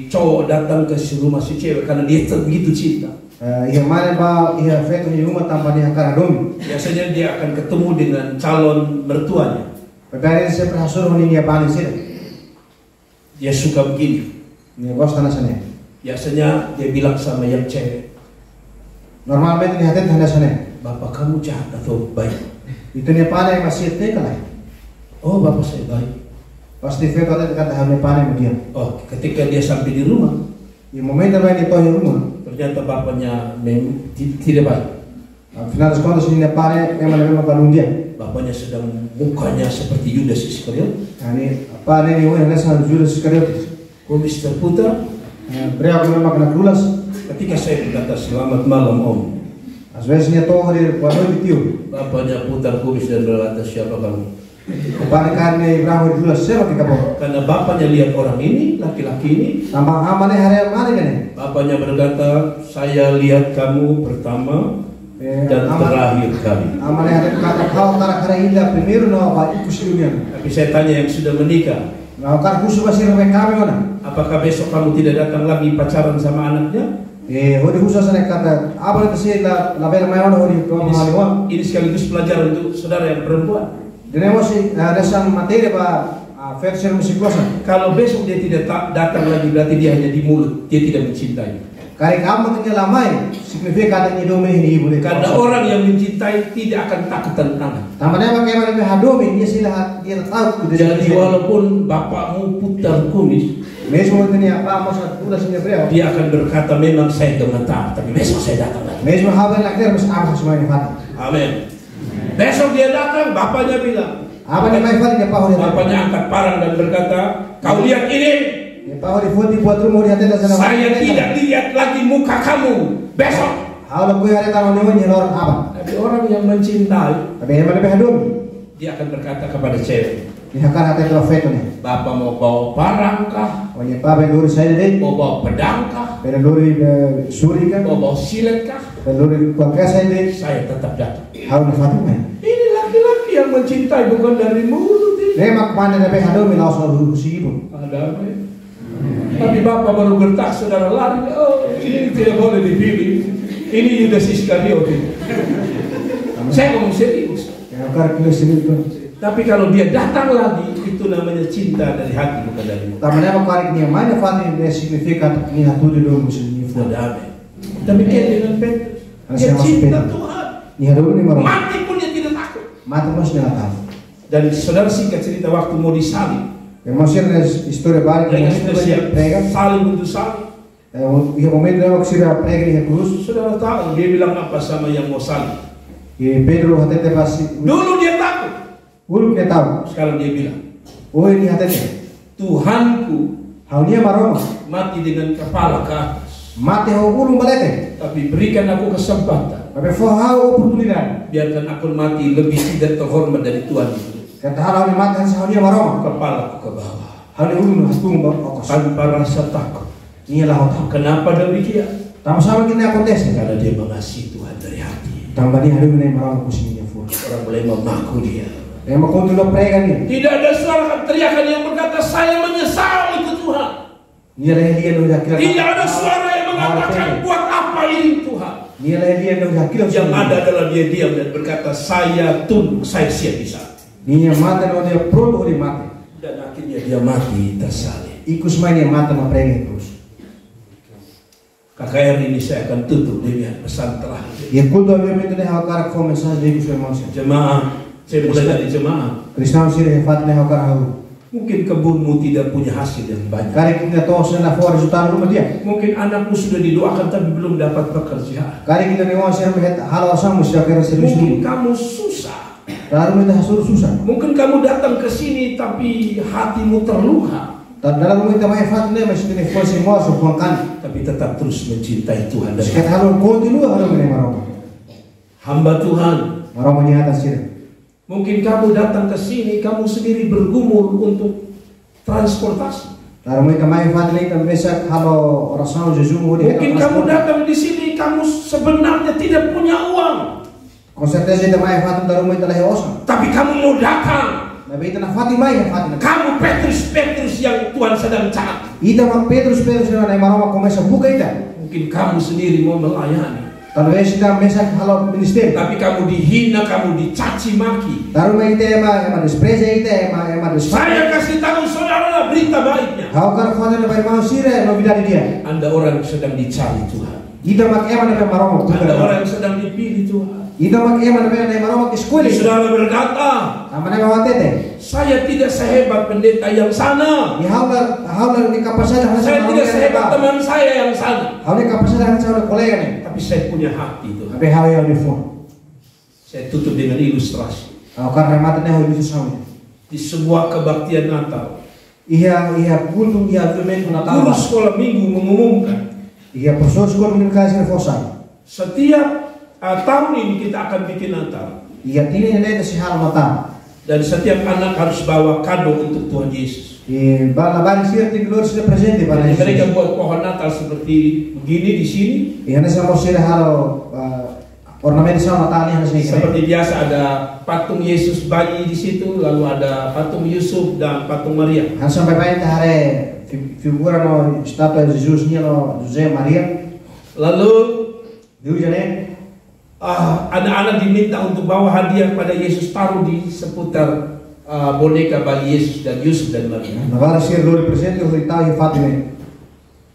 cowok datang ke si rumah si cewek karena dia begitu cinta, Iya mana ba iya fetu ni rumah tanpa dia karena dom. biasanya dia akan ketemu dengan calon mertuanya. Pagkari saya berhasur hone dia balik sih. Dia suka begini. Ni bos tanah sana. Biasanya dia bilang sama yang cewek, Normalmente ni hatin tanda sana. bapak kamu jahat atau baik? Itu ni pana yang masih teka lah. Oh, bapak saya baik. Pasti feto ada kata hanya panen dia. Oh, ketika dia sampai di rumah, Di momento main di tohi rumah, ternyata bapaknya tidak baik. final das contas ini pare memang balung dia. Bapaknya sedang mukanya seperti Yudas Iskariot. Yani apa ini yang nasa Judas Iskariot. Kumis terputar. Beliau memang kena kerulas. Ketika saya berkata selamat malam Om, Às vezes dia toh hari noite tio. bapaknya putar kumis dan berkata siapa kamu? Para carne Ibrahim kerulas siapa kita bawa? Karena bapaknya lihat orang ini, laki-laki ini. Tambah amane hari mana kan? Bapaknya berkata, saya lihat kamu pertama dan terakhir kali. Amane hari kata kau tara kara indah primeiro no apa ikus dunia. Tapi saya tanya yang sudah menikah, Nah, kan khusus masih ramai kami mana? apakah besok kamu tidak datang lagi pacaran sama anaknya? Hori khusus sana kata apa itu sih la bela mai ono hori to mahaliwa. Ini sekaligus pelajaran untuk saudara yang perempuan. Dene mosi resan materi ba versi musikuasa. Kalau besok dia tidak datang lagi, berarti dia hanya di mulut, dia tidak mencintai. Kare kamu tinggal lamai signifika kata ni dome ni ibu de. Karena orang yang mencintai tidak akan takut tantangan. Tamannya pakai mana hadome dia sila dia tahu Jadi walaupun bapakmu putar kumis, mesmo ini apa masa tulas ini beliau. dia akan berkata memang saya gemetar, tapi besok saya datang lagi. Mesmo haber nak dia mesti apa semuanya fat. Amin. Besok dia datang, bapaknya bilang. Apa ni mai fat dia pahu dia. Bapaknya angkat parang dan berkata, kau lihat ini. Dia pahu di foto buat rumah dia tenda sana. Saya tidak lihat lagi muka kamu besok. Kalau kau ada tahu ni orang apa? Tapi orang yang mencintai, Tapi yang mana hadome? dia akan berkata kepada cewek, Dia akan ada profeto ni. Bapak mau bawa parang kah? Oh ni pa beluri saya deh. Mau bawa pedang kah? Beluri suri kan? Mau bawa silet kah? Beluri kuangka saya deh. Saya tetap datang. How ni Fatima? Ini laki-laki yang mencintai, bukan dari mulut ini. Lemak mana nabe hadome langsung rusi pun. Ada apa ya? Tapi bapak baru gertak, saudara lari. Oh, ini tidak boleh dipilih. Ini Yudas Iskariot. Saya ngomong serius. Ya kar kilo sini tu. Tapi kalau dia datang lagi, itu namanya cinta dari hati, bukan dari mulut. Tamannya apa kari ni mana Fatima dia signifikan ni hatu di dalam musim ni. Ada apa? Demikian dengan Petrus. Dia cinta Tuhan. Ni hadome ni marah. Mati pun dia tidak takut. Mata mas dia tahu. Dan saudara singkat cerita waktu mau disalib. Emosi na história básica Mereka sudah siap prega. saling untuk saling. E momento eu que sira prega ni cruz. Saudara tahu dia bilang apa sama yang mau saling. E Pedro hatete pasti. Dulu dia takut. Ulu que tahu. Sekarang dia bilang, Oh ini hatete. Tuhanku Haunia maroma. mati dengan kepala ke atas. Mate ho ulu balete. Tapi berikan aku kesempatan. Tapi for hau oportunidade. Biarkan aku mati lebih tidak terhormat dari Tuhan itu. Kata hau ni mate han haunia maroma. Kepalaku ke bawah. Hau ni ulu no hastung okos. Tanpa rasa takut. Ni lah hau tahu. Kenapa demikian? Tama sama kini acontece. Karena dia mengasihi Tuhan dari hati. Tambah ni hadu ni maroma kusinnya fu. Orang mulai memaku dia. E mo kontulo prega ni. Tidak ada suara teriakan yang berkata saya menyesal ikut Tuhan. Ni lah dia no yakira. Tidak ada suara yang mengatakan buat apa ini Tuhan. Ni lah dia no yakira. Yang ada adalah dia diam dan berkata saya tunduk, saya siap bisa. Ni mate no dia pronto di mate. Dan akhirnya dia mati tersalib. Ikus main yang mate ma prega terus. KKR ini saya akan tutup dengan pesan terakhir. E culto obviamente ne hau cara com mensagem de Ikus irmãos. Jemaah, saya mulai dari jemaah. Cristão sira refat ne hau cara hau. Mungkin kebunmu tidak punya hasil yang banyak. Kare kita todos na fora resultado rumah dia. Mungkin anakmu sudah didoakan tapi belum dapat pekerjaan. Kare kita ne wong sira mehet halo asam musia kira serviço. Mungkin kamu susah. Lalu kita hasur susah. Mungkin kamu datang ke sini tapi hatimu terluka. Dalam rumah kita mai fat ne mas ne fosse moço com can. Tapi tetap terus mencintai Tuhan dan Sekat halo continua halo ne maroma. hamba Tuhan. Maroma ni atas sira. Mungkin kamu datang ke sini, kamu sendiri bergumul untuk transportasi. Lalu kita mai fat ne kita mesak halo oração Jesus mo dia. Mungkin kamu datang di sini, kamu sebenarnya tidak punya uang. Com certeza kita mai fat dalam rumah kita lahi osam. Tapi kamu mau datang. Nabi kita na fat mai fat. Kamu Petrus yang Tuhan sedang cari. Ida ma Petrus na maroma começa buka ida. Mungkin kamu sendiri mau melayani. Talvez kita mesak halo ministério. Tapi kamu dihina, kamu dicaci maki. Darum ite ema despreza ite ema Saya kasih tahu saudara berita baiknya. How kan father na irmão sira novidade dia. Anda orang yang sedang dicari Tuhan. Ida mak ema na maroma. Anda orang yang sedang dipilih Tuhan. Ito mag-iman na may marunong mag-eskwela. Saudara berkata, Tama na mga tete. saya tidak sehebat pendeta yang sana. Haular ni kapasadahan Saya tidak sehebat teman saya yang sana. Haular ni kapasadahan sa kolega ni. Tapi saya punya hati itu. Tapi haular ni phone. Saya tutup dengan ilustrasi. Karena mata na haular sa sauna. Di sebuah kebaktian Natal, Kulto filmen Natal. guru sekolah minggu mengumumkan, Profesor sekolah komunikasi na fosa. setiap tahun ini kita akan bikin Natal. Tini na si hal mata. Dan setiap anak harus bawa kado untuk Tuhan Yesus. Bala siya tigulor sila presente para Jadi mereka buat pohon Natal seperti begini di sini. Yan sa mo sila halo ornamen sa mata niya sa Seperti biasa ada patung Yesus bayi di situ, lalu ada patung Yusuf dan patung Maria. Han sampai bayan tahare figura no statua Jesus niya no Jose Maria. Lalu Diujane anak-anak diminta untuk bawa hadiah pada Yesus, taruh di seputar boneka bayi Yesus dan Yusuf dan Maria. Navara siya lori presente o tayo Fatima.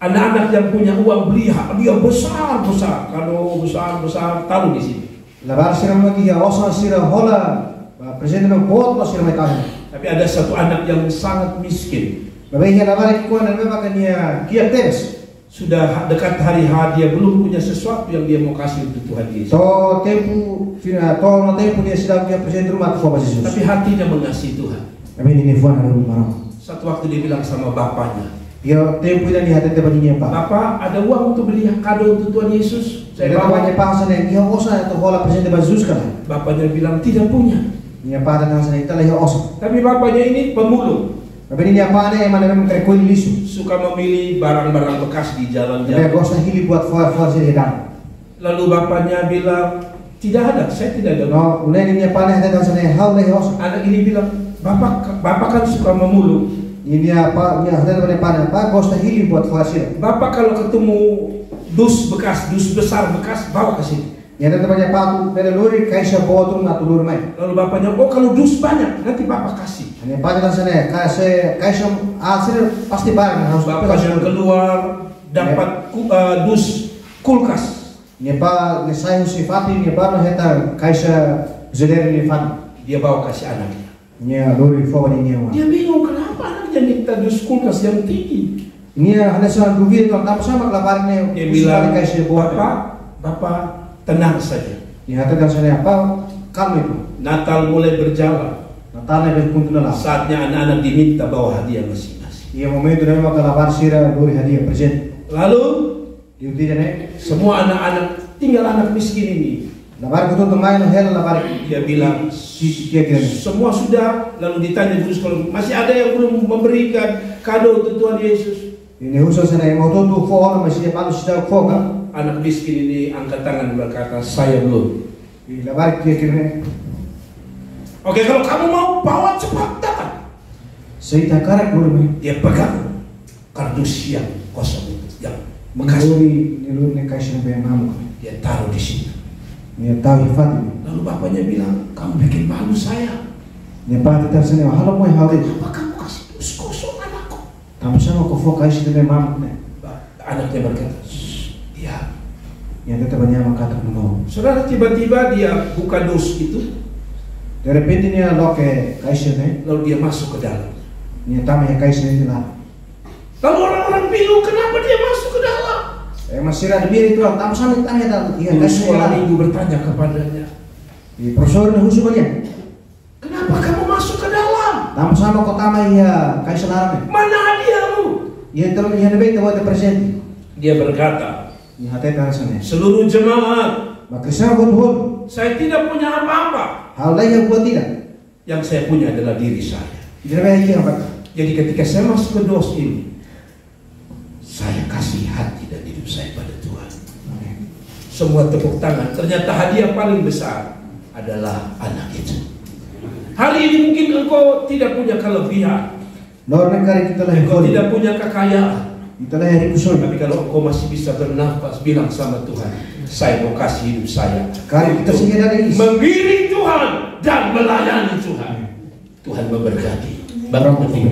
Anak-anak yang punya uang beli hadiah besar-besar, kado besar-besar, taruh di sini. Navara siya mo ki osa siya hola presente no bot no siya may tayo. Tapi ada satu anak yang sangat miskin. Babay niya navara ki kuan na kanya kia teres. Sudah dekat hari hadiah, belum punya sesuatu yang dia mau kasih untuk Tuhan Yesus. To no tempo niya sila kia presente rumah ko ba Jesus. Tapi hatinya mengasihi Tuhan. Kami ni fuan na rumah. Satu waktu dia bilang sama bapaknya, Yo tempo ina ni hati ba niya pa. Bapak, ada uang untuk beli kado untuk Tuhan Yesus? Saya Bawa bawa. niya pa sa niya kia osa to hola presente ba Jesus kana. Bapaknya bilang tidak punya. Niya pa na sa niya tala yo osa. Tapi bapaknya ini pemulung, Tapi niya pa na man na kay kuin lisu. suka memilih barang-barang bekas di Dia jalan-jalan. gosta hili buat for siya dan. Lalu bapaknya bilang, tidak ada, saya tidak ada. No, ulay niya pa na hati sa niya how lay osa. Anak ini bilang, Bapak kan suka memulung. Niya pa niya hati ba pa na pa gosta hili buat for siya. Bapak kalau ketemu dus bekas, dus besar bekas, bawa ke sini. Niya hati ba niya pa pero lori kay siya botong na tulur may. Lalu bapaknya, oh kalau dus banyak, nanti Bapak kasih. Niya pa na sa niya kay siya sila pasti barang harus Bapaknya keluar, dapat dus kulkas. Niya pa ni sayo si Fatih niya pa na heta kay siya zeder ni Fatih. Dia bawa kasih anaknya. Niya lori fo ni niya. Dia bingung kenapa anaknya minta dus kulkas yang tinggi. Niya hanya sa dugi to tapos sama kelaparin niya. Dia bilang, kay siya buat. Bapak tenang saja. Niya hati sa niya pa kalma itu. Natal mulai berjalan. Natal na punto na lang. Saatnya anak-anak diminta bawa hadiah masing-masing. Iya momento na makalabar sira lori hadiah present. Lalu Diuti na semua anak-anak, tinggal anak miskin ini. labar ko to main hel labar. Dia bilang, Kia kira. semua sudah. Lalu ditanya guru sekolah, masih ada yang belum memberikan kado untuk Tuhan Yesus? Ini khusus na mo to fo na masih palu sida fo ka. Anak miskin ini angkat tangan berkata, saya belum. Labar kia kira. Oke, kalau kamu mau bawa cepat datang. Saya karak lori. Dia pegang kardus yang kosong itu, yang bekas. Lori na kay siya ba mamu. Dia taruh di situ. Niya tahu Fatih. Lalu bapaknya bilang, kamu bikin malu saya. Niya pa tatar sa niya halo mo hawde. Kenapa kamu kasih dus kosong anakku? Tama sama ko fo kay siya ba mamu. Anaknya berkata, dia. Niya tatar niya makata mo. Saudara, tiba-tiba dia buka dus itu, De repente niya loke kay siya na. lalu dia masuk ke dalam. Niya tama ya kay siya nila. Lalu orang-orang bingung, kenapa dia masuk ke dalam? Masih ada biar itu tam sama tanya dan iya Guru kasih sekolah sekolah. minggu bertanya kepadanya, Profesor na husu banyak. kenapa kamu masuk ke dalam? Tam sama kota mah iya kasih selarang. Mana hadiahmu? Iya terus iya nabi itu buat present. Dia berkata, Iya hati kan sana. seluruh jemaat, Maka saya buat saya tidak punya apa-apa. hal lain yang buat tidak. Yang saya punya adalah diri saya. Jadi nabi iya apa? Jadi ketika saya masuk ke dos ini, saya kasih hati dan hidup saya pada Tuhan. Semua tepuk tangan. Ternyata hadiah paling besar adalah anak itu. Hari ini mungkin engkau tidak punya kelebihan, Lor negara kita lah engkau yang tidak punya kekayaan. kita lah yang kusoi. Tapi kalau engkau masih bisa bernafas, bilang sama Tuhan, saya mau kasih hidup saya Kali kita untuk sehingga dari mengiring Tuhan dan melayani Tuhan. Tuhan memberkati. Bapak Barang Menteri.